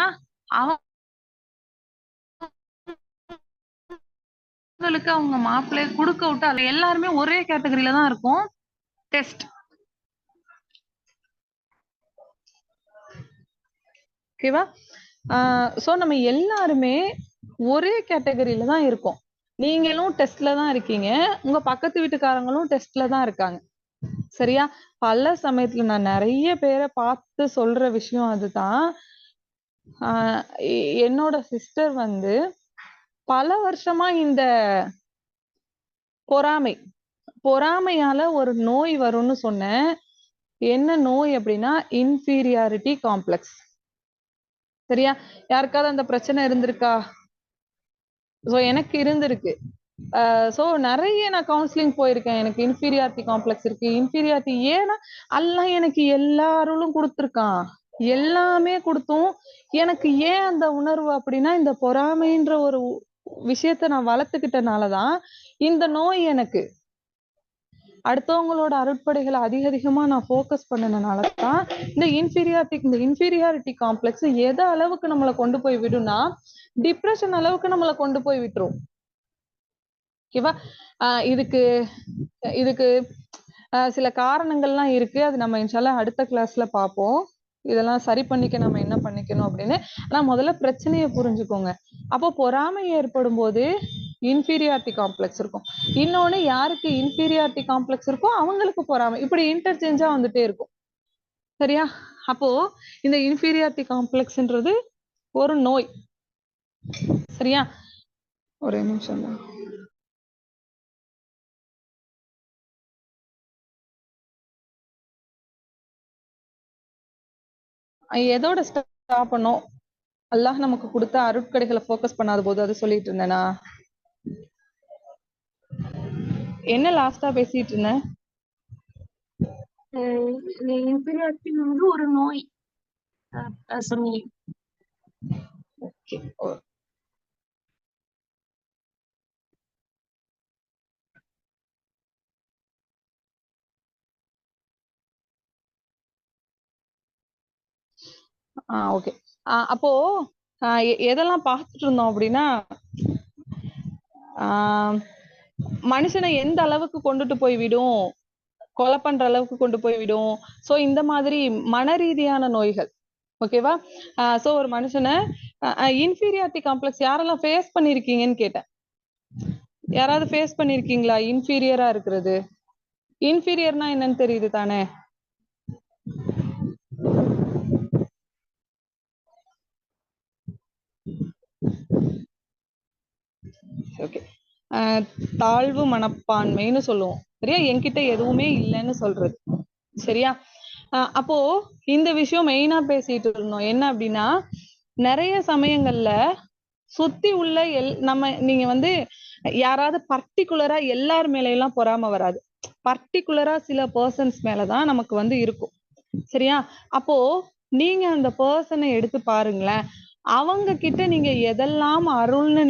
அவங்களுக்கு அவங்க மாப்பிள்ளைய கொடுக்க விட்டு அது எல்லாருமே ஒரே கேட்டகரியில தான் இருக்கும். டெஸ்ட். ஓகேவா? சோ நம்ம எல்லாருமே ஒரே கேட்டகரியில தான் இருக்கோம். நீங்களும் டெஸ்ட்ல தான் இருக்கீங்க, உங்க பக்கத்து வீட்டுக்காரங்களும் டெஸ்ட்ல தான் இருக்காங்க. சரியா? பல சமயத்துல நான் நிறைய பேரை பார்த்து சொல்ற விஷயம் அதுதான். என்னோட சிஸ்டர் வந்து பல வருஷமா இந்த பொறாமை. பொறாமையால ஒரு நோய் வரும்னு சொன்னேன். என்ன நோய் அப்படின்னா இன்ஃபீரியாரிட்டி காம்ப்ளெக்ஸ். சரியா? யாருக்காவது அந்த பிரச்சனை இருந்திருக்கா? ஸோ எனக்கு இருந்திருக்கு. ஸோ நிறைய நான் கவுன்சிலிங் போயிருக்கேன். எனக்கு இன்ஃபீரியாரிட்டி காம்ப்ளெக்ஸ் இருக்கு. இன்ஃபீரியாரிட்டி ஏன்னா அல்லாஹ் எனக்கு எல்லா அருளும் கொடுத்துருக்கான். எல்லாமே கொடுத்தும் எனக்கு ஏன் அந்த உணர்வு அப்படின்னா இந்த பொறாமைன்ற ஒரு விஷயத்த நான் வளர்த்துக்கிட்டனாலதான் இந்த நோய் எனக்கு. அடுத்தவங்களோட அருட்படைகளை அதிகமா நான் ஃபோக்கஸ் பண்ணனாலதான் இந்த இன்ஃபீரியாரிட்டி காம்ப்ளெக்ஸ் எந்த அளவுக்கு நம்மளை கொண்டு போய் விடும்னா டிப்ரெஷன் அளவுக்கு நம்மளை கொண்டு போய் விட்டுரும். ஓகேவா? இதுக்கு இதுக்கு சில காரணங்கள்லாம் இருக்கு. அது நம்ம இன்ஷால்லா அடுத்த கிளாஸ்ல பார்ப்போம். இதெல்லாம் சரி பண்ணிக்க நம்ம என்ன பண்ணிக்கணும் அப்படின்னு. ஆனா முதல்ல பிரச்சனையை புரிஞ்சுக்கோங்க. அப்போ பொறாமை ஏற்படும் போது இன்ஃபீரியாரிட்டி காம்ப்ளெக்ஸ் இருக்கும். இன்னொன்னு யாருக்கு இன்ஃபீரியாரிட்டி காம்ப்ளெக்ஸ் இருக்கோ அவங்களுக்கு பொறாமை. இப்படி இன்டர்சேஞ்சா வந்துட்டே இருக்கும். சரியா? அப்போ இந்த இன்ஃபீரியாரிட்டி காம்ப்ளெக்ஸ்ன்றது ஒரு நோய். சரியா? ஒரே நிமிஷம் தான். எதோட ஸ்டாப் பண்ணோம்? அல்லாஹ் நமக்கு கொடுத்த அருட்கடைகளை ஃபோக்கஸ் பண்ணாத போது அது சொல்லிட்டு இருந்தேனா? என்ன லாஸ்டா பேசிட்டு இருந்தேன்? இன்ஃபீரியாரிட்டி வந்து ஒரு நோய் சொன்னீங்க. ஓகே. ஓகே. அப்போ எதெல்லாம் பார்த்துட்டு இருந்தோம் அப்படின்னா மனுஷனை எந்த அளவுக்கு கொண்டுட்டு போய் விடும், கொலை பண்ற அளவுக்கு கொண்டு போய் விடும். சோ இந்த மாதிரி மன ரீதியான நோய்கள். ஓகேவா? சோ ஒரு மனுஷனை இன்ஃபீரியாரிட்டி காம்ப்ளெக்ஸ் யாரெல்லாம் ஃபேஸ் பண்ணிருக்கீங்கன்னு கேட்டேன். யாராவது ஃபேஸ் பண்ணிருக்கீங்களா இன்ஃபீரியரா இருக்கிறது? இன்ஃபீரியர்னா என்னன்னு தெரியுது தானே? ஓகே. தாழ்வு மனப்பான்மைன்னு சொல்லுவோம். சரியா? என்கிட்ட எதுவுமே இல்லைன்னு சொல்றது. சரியா? அப்போ இந்த விஷயம் மெயினா பேசிட்டு இருந்தோம். என்ன அப்படின்னா நிறைய சமயங்கள்ல சுத்தி உள்ள நீங்க வந்து யாராவது பர்டிகுலரா எல்லார் மேலையெல்லாம் பொறாம வராது. பர்டிகுலரா சில பர்சன்ஸ் மேலதான் நமக்கு வந்து இருக்கும். சரியா? அப்போ நீங்க அந்த பர்சனை எடுத்து பாருங்களேன். அவங்க கிட்ட நீங்க எதெல்லாம் அருள்னு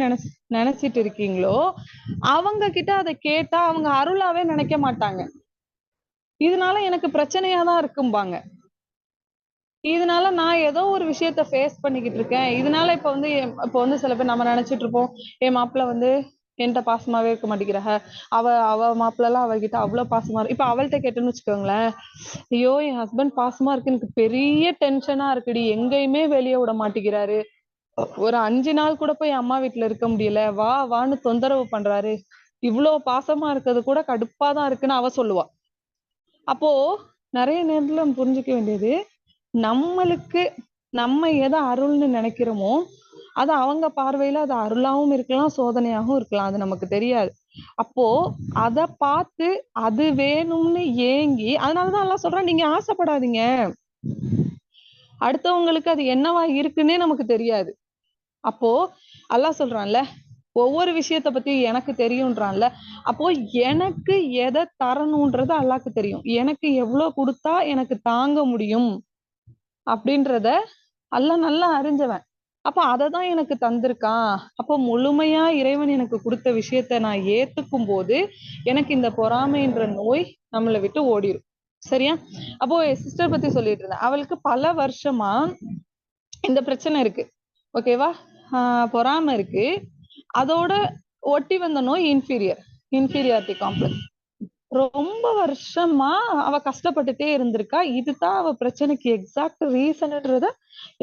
நினைச்சிட்டு இருக்கீங்களோ அவங்க கிட்ட அதை கேட்டா அவங்க அருளாவே நினைக்க மாட்டாங்க. இதனால எனக்கு பிரச்சனையாதான் இருக்கும்பாங்க. இதனால நான் ஏதோ ஒரு விஷயத்த ஃபேஸ் பண்ணிக்கிட்டு இருக்கேன். இதனால இப்ப வந்து சில பேர் நம்ம நினைச்சிட்டு இருப்போம், என் மாப்பிள்ள வந்து என்கிட்ட பாசமாவே இருக்க மாட்டேங்கிறாங்க, அவ மாப்பிள்ள எல்லாம் அவகிட்ட அவ்வளவு பாசமா இருக்கு. இப்ப அவள்கிட்ட கேட்டேன்னு வச்சுக்கோங்களேன், ஐயோ என் ஹஸ்பண்ட் பாசமா இருக்கு, எனக்கு பெரிய டென்ஷனா இருக்குடி, எங்கேயுமே வெளியே விட மாட்டேங்கிறாரு, ஒரு 5 நாள் கூட போய் அம்மா வீட்டுல இருக்க முடியல, வான்னு தொந்தரவு பண்றாரு, இவ்வளவு பாசமா இருக்கிறது கூட கடுப்பாதான் இருக்குன்னு அவ சொல்லுவா. அப்போ நிறைய நேரத்துல நம்ம புரிஞ்சுக்க வேண்டியது, நம்மளுக்கு நம்ம எதை அருள்னு நினைக்கிறோமோ அது அவங்க பார்வையில அது அருளாவும் இருக்கலாம், சோதனையாகவும் இருக்கலாம். அது நமக்கு தெரியாது. அப்போ அத பார்த்து அது வேணும்னு ஏங்கி, அதனாலதான் எல்லாம் சொல்றேன், நீங்க ஆசைப்படாதீங்க. அடுத்தவங்களுக்கு அது என்னவா இருக்குன்னே நமக்கு தெரியாது. அப்போ அல்லாஹ் சொல்றான்ல, ஒவ்வொரு விஷயத்த பத்தி எனக்கு தெரியும்ன்றான்ல. அப்போ எனக்கு எதை தரணும்ன்றது அல்லாஹ்க்கு தெரியும். எனக்கு எவ்வளவு கொடுத்தா எனக்கு தாங்க முடியும் அப்படின்றத அல்லாஹ் நல்லா அறிஞ்சவன். அப்ப அததான் எனக்கு தந்திருக்கான். அப்போ முழுமையா இறைவன் எனக்கு கொடுத்த விஷயத்த நான் ஏத்துக்கும் போது எனக்கு இந்த பொறாமைன்ற நோய் நம்மளை விட்டு ஓடிடும். சரியா? அப்போ என் சிஸ்டர் பத்தி சொல்லிட்டு இருந்தேன். அவளுக்கு பல வருஷமா இந்த பிரச்சனை இருக்கு. ஓகேவா? பொறாமை இருக்கு. அதோட ஒட்டி வந்த நோய் இன்ஃபீரியாரிட்டி காம்ப்ளெக்ஸ். ரொம்ப வருஷமா அவ கஷ்டப்பட்டுட்டே இருந்திருக்கா. இதுதான் அவ பிரச்சனைக்கு எக்ஸாக்ட் ரீசன்ன்றத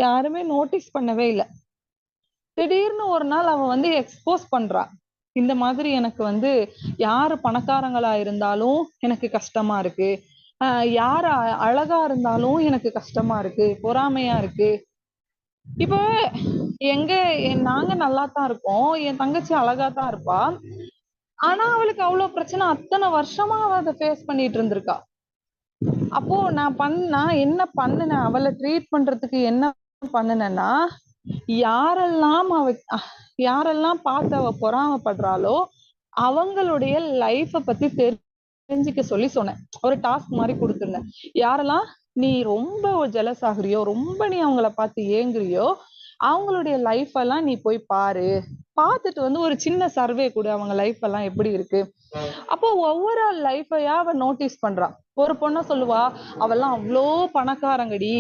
யாருமே நோட்டீஸ் பண்ணவே இல்லை. திடீர்னு ஒரு நாள் அவ வந்து எக்ஸ்போஸ் பண்றா, இந்த மாதிரி எனக்கு வந்து யாரு பணக்காரங்களா இருந்தாலும் எனக்கு கஷ்டமா இருக்கு, யாரு அழகா இருந்தாலும் எனக்கு கஷ்டமா இருக்கு, பொறாமையா இருக்கு. இப்போ நாங்க நல்லா தான் இருக்கோம், என் தங்கச்சி அழகா தான் இருப்பா, ஆனா அவளுக்கு அவ்வளவு பிரச்சனை, அத்தனை வருஷமா அவ அதை ஃபேஸ் பண்ணிட்டு இருந்திருக்கா. அப்போ நான் என்ன பண்ணுனேன், அவளை ட்ரீட் பண்றதுக்கு என்ன பண்ணுனேன்னா, யாரெல்லாம் யாரெல்லாம் பார்த்து அவ பொறாமைப்படுறாளோ அவங்களுடைய லைஃப பத்தி தெரிஞ்சுக்க சொல்லி சொன்னேன். ஒரு டாஸ்க் மாதிரி கொடுத்திருந்தேன். யாரெல்லாம் நீ ரொம்ப ஜெலஸ் ஆகுறியோ, ரொம்ப நீ அவங்கள பார்த்து ஏங்குறியோ, அவங்களுடைய லைஃப் எல்லாம் நீ போய் பாரு. பார்த்துட்டு வந்து ஒரு சின்ன சர்வே கொடு, அவங்க லைஃப் எல்லாம் எப்படி இருக்கு. அப்போ ஒவ்வொரு லைஃபையா அவ நோட்டீஸ் பண்றான். ஒரு பொண்ண சொல்லுவா, அவெல்லாம் அவ்வளோ பணக்காரங்கடி,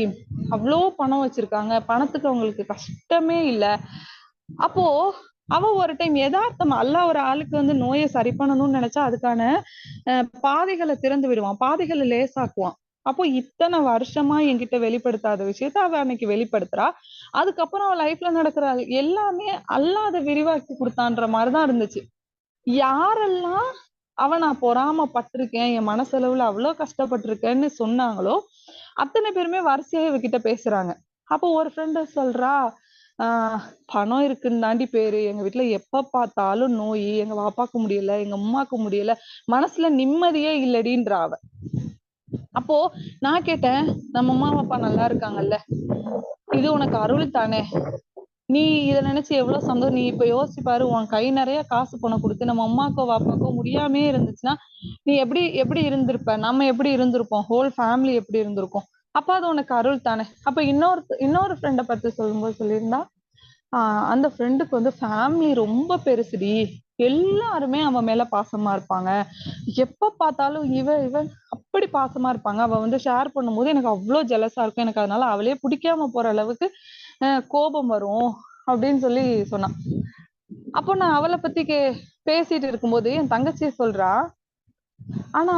அவ்வளோ பணம் வச்சிருக்காங்க, பணத்துக்கு அவங்களுக்கு கஷ்டமே இல்ல. அப்போ அவ ஒரு டைம் யதார்த்தமா அல்லாஹ் ஒரு ஆளுக்கு வந்து நோயை சரி பண்ணணும்னு நினைச்சா அதுக்கான பாதைகளை திறந்து விடுவான், பாதைகளை லேசாக்குவான். அப்போ இத்தனை வருஷமா என்கிட்ட வெளிப்படுத்தாத விஷயத்த அவ அன்னைக்கு வெளிப்படுத்துறா. அதுக்கப்புறம் அவ லைஃப்ல நடக்கிற எல்லாமே அல்லாஹ் அதை விரிவாக்கி கொடுத்தான்ற மாதிரிதான் இருந்துச்சு. யாரெல்லாம் நான் பொறாமப்பட்டிருக்கேன், என் மனசளவுல அவ்வளவு கஷ்டப்பட்டிருக்கேன்னு சொன்னாங்களோ அத்தனை பேருமே வரிசையா இவகிட்ட பேசுறாங்க. அப்போ ஒரு ஃப்ரெண்டு சொல்றா, பணம் இருக்குன்னு தாண்டி பேரு, எங்க வீட்டுல எப்ப பார்த்தாலும் நோய், எங்க பாப்பாக்கு முடியல, எங்க அம்மாக்கு முடியல, மனசுல நிம்மதியே இல்லடின்றா அவ. அப்போ நான் கேட்டேன், நம்ம அம்மா அப்பா நல்லா இருக்காங்கல்ல, இது உனக்கு அருள் தானே, நீ இதை நினைச்சு எவ்வளவு சந்தோஷம். நீ இப்ப யோசிச்சு பாரு, உன் கை நிறைய காசு பணம் கொடுத்து நம்ம அம்மாக்கோ பாப்பாக்கோ முடியாமே இருந்துச்சுன்னா நீ எப்படி எப்படி இருந்திருப்ப, நம்ம எப்படி இருந்திருப்போம், ஹோல் ஃபேமிலி எப்படி இருந்திருக்கும். அப்ப அது உனக்கு அருள் தானே. அப்ப இன்னொரு ஃப்ரெண்டை பத்தி சொல்லும்போது சொல்லியிருந்தா, அந்த ஃப்ரெண்டுக்கு வந்து ஃபேமிலி ரொம்ப பெருசுடி, எல்லாருமே அவன் மேல பாசமா இருப்பாங்க, எப்ப பார்த்தாலும் இவன் அப்படி பாசமா இருப்பாங்க. அவ வந்து ஷேர் பண்ணும்போது எனக்கு அவ்வளவு ஜெலஸா இருக்கும், எனக்கு அதனால அவளே பிடிக்காம போற அளவுக்கு கோபம் வரும் அப்படின்னு சொல்லி சொன்னான். அப்போ நான் அவளை பத்தி பேசிட்டு இருக்கும்போது என் தங்கச்சி சொல்றா, ஆனா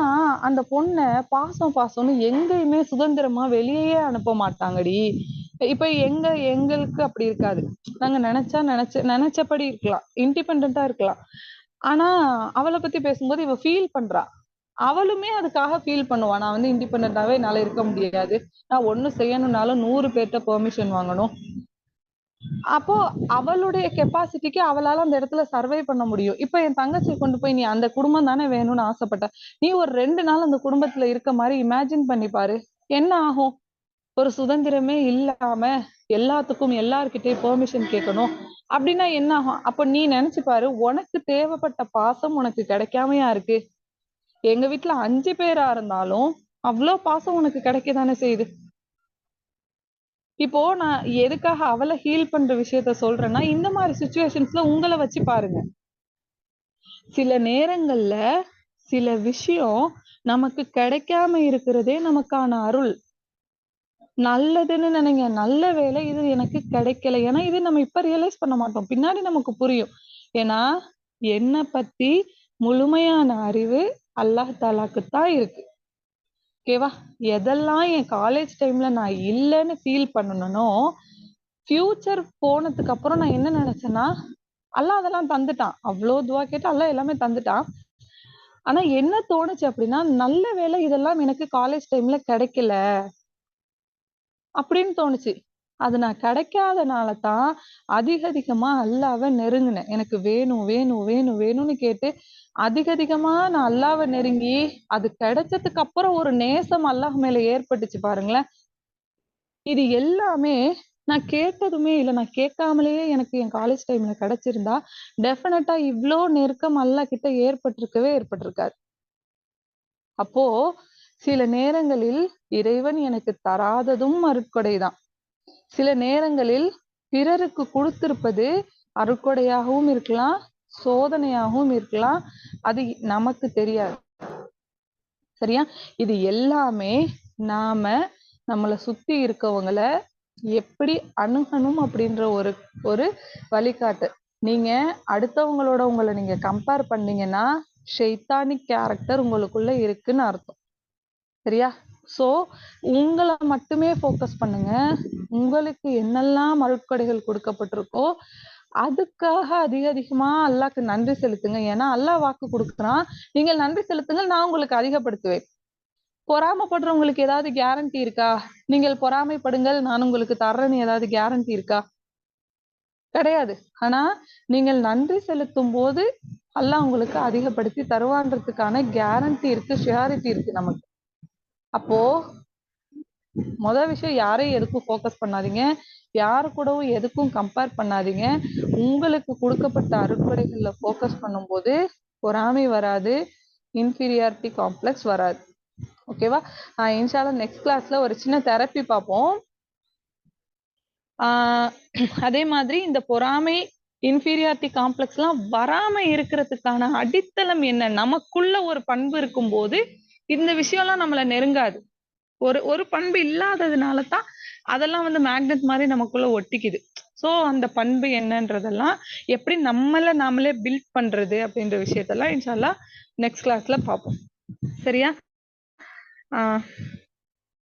அந்த பொண்ண பாசம்னு எங்கேயுமே சுதந்திரமா வெளியே அனுப்ப மாட்டாங்கடி. இப்ப எங்களுக்கு அப்படி இருக்காது. நாங்க நினைச்சபடி இருக்கலாம், இண்டிபெண்டா இருக்கலாம். ஆனா அவளை பத்தி பேசும்போது இவ ஃபீல் பண்றா, அவளுமே அதுக்காக ஃபீல் பண்ணுவா. நான் வந்து இண்டிபெண்டாவே என்னால இருக்க முடியாது, நான் ஒண்ணு செய்யணும்னாலும் 100 பேர்ட்ட பெர்மிஷன் வாங்கணும். அப்போ அவளுடைய கெப்பாசிட்டிக்கு அவளால அந்த இடத்துல சர்வை பண்ண முடியும். இப்ப என் தங்கச்சி கொண்டு போய் நீ அந்த குடும்பம் தானே வேணும்னு ஆசைப்பட்ட, நீ ஒரு 2 நாள் அந்த குடும்பத்துல இருக்க மாதிரி இமேஜின் பண்ணி பாரு, என்ன ஆகும். ஒரு சுதந்திரமே இல்லாம எல்லாத்துக்கும் எல்லார்கிட்டயும் பெர்மிஷன் கேட்கணும் அப்படின்னா என்ன ஆகும். அப்ப நீ நினைச்சு பாரு, உனக்கு தேவைப்பட்ட பாசம் உனக்கு கிடைக்காமையா இருக்கு. எங்க வீட்டுல 5 பேரா இருந்தாலும் அவ்வளவு பாசம் உனக்கு கிடைக்கதானே செய்யுது. இப்போ நான் எதுக்காக அவளை ஹீல் பண்ற விஷயத்த சொல்றேன்னா, இந்த மாதிரி சுச்சுவேஷன்ஸ்ல உங்களை வச்சு பாருங்க. சில நேரங்கள்ல சில விஷயம் நமக்கு கிடைக்காம இருக்கிறதே நமக்கான அருள். நல்லதுன்னு நினைங்க, நல்ல வேலை இது எனக்கு கிடைக்கல, ஏன்னா இது நம்ம இப்ப ரியலைஸ் பண்ண மாட்டோம், பின்னாடி நமக்கு புரியும். ஏன்னா என்னை பத்தி முழுமையான அறிவு அல்லாஹ் தாலாக்குத்தான் இருக்கு. ஓகேவா. எதெல்லாம் என் காலேஜ் டைம்ல நான் இல்லைன்னு ஃபீல் பண்ணனோ, ஃபியூச்சர் போனதுக்கு அப்புறம் நான் என்ன நினைச்சேன்னா, அல்லாஹ் அதெல்லாம் தந்துட்டான். அவ்வளோ துவா கேட்டு அல்லாஹ் எல்லாமே தந்துட்டான். ஆனா என்ன தோணுச்சு அப்படின்னா, நல்ல வேலை இதெல்லாம் எனக்கு காலேஜ் டைம்ல கிடைக்கல அப்படின்னு தோணுச்சு. அது நான் கிடைக்காதனால தான் அதிகமா அல்லாஹ்வை நெருங்கினேன். எனக்கு வேணும் வேணும் வேணும் வேணும்னு கேட்டு அதிகமா நான் அல்லாஹ்வை நெருங்கி அது கிடைச்சதுக்கு அப்புறம் ஒரு நேசம் அல்லாஹ் மேல ஏற்பட்டுச்சு பாருங்களேன். இது எல்லாமே நான் கேட்டதுமே இல்ல, நான் கேட்காமலேயே எனக்கு என் காலேஜ் டைம்ல கிடைச்சிருந்தா டெஃபினட்டா இவ்ளோ நெருக்கம் அல்லாஹ் கிட்ட ஏற்பட்டிருக்காது. அப்போ சில நேரங்களில் இறைவன் எனக்கு தராததும் அருட்கொடைதான். சில நேரங்களில் பிறருக்கு கொடுத்திருப்பது அருட்கொடையாகவும் இருக்கலாம், சோதனையாகவும் இருக்கலாம். அது நமக்கு தெரியாது. சரியா. இது எல்லாமே நாம நம்மளை சுத்தி இருக்கவங்கள எப்படி அணுகணும் அப்படின்ற ஒரு வழிகாட்டு. நீங்க அடுத்தவங்களோட உங்களை நீங்க கம்பேர் பண்ணீங்கன்னா ஷைத்தானிக் கேரக்டர் உங்களுக்குள்ள இருக்குன்னு அர்த்தம். சரியா. சோ உங்களை மட்டுமே ஃபோக்கஸ் பண்ணுங்க. உங்களுக்கு என்னெல்லாம் அருட்கொடைகள் கொடுக்கப்பட்டிருக்கோ அதுக்காக அதிகமா அல்லாஹ்க்கு நன்றி செலுத்துங்க. ஏன்னா அல்லாஹ் வாக்கு கொடுக்குறான், நீங்கள் நன்றி செலுத்துங்கள், நான் உங்களுக்கு அதிகப்படுத்துவேன். பொறாமைப்படுறவங்களுக்கு ஏதாவது கேரண்டி இருக்கா? நீங்கள் பொறாமைப்படுங்கள் நான் உங்களுக்கு தர்றேன்னு ஏதாவது கேரண்டி இருக்கா? கிடையாது. ஆனா நீங்கள் நன்றி செலுத்தும் போது அல்லாஹ் உங்களுக்கு அதிகப்படுத்தி தருவான்றதுக்கான கேரண்டி இருக்கு, ஷியாரிட்டி இருக்கு நமக்கு. அப்போ முதல் விஷயம், யாரையும் எதுக்கும் ஃபோக்கஸ் பண்ணாதீங்க, யாரு கூடவும் எதுக்கும் கம்பேர் பண்ணாதீங்க. உங்களுக்கு கொடுக்கப்பட்ட அருட்கொடைகள்ல ஃபோக்கஸ் பண்ணும்போது பொறாமை வராது, இன்ஃபீரியாரிட்டி காம்ப்ளெக்ஸ் வராது. ஓகேவா? இன்ஷால்லா நெக்ஸ்ட் கிளாஸ்ல ஒரு சின்ன தெரப்பி பார்ப்போம். அதே மாதிரி இந்த பொறாமை, இன்ஃபீரியாரிட்டி காம்ப்ளெக்ஸ்லாம் வராம இருக்கிறதுக்கான அடித்தளம் என்ன? நமக்குள்ள ஒரு பண்பு இருக்கும்போது இந்த விஷயம்லாம் நம்மள நெருங்காது. ஒரு பண்பு இல்லாததுனால தான் அதெல்லாம் வந்து மேக்னெட் மாதிரி நமக்குள்ள ஒட்டிக்குது. ஸோ அந்த பண்பு என்னன்றதெல்லாம் எப்படி நம்மள நாமளே பில்ட் பண்றது அப்படின்ற விஷயத்தெல்லாம் இன்ஷால்லா நெக்ஸ்ட் கிளாஸ்ல பார்ப்போம். சரியா?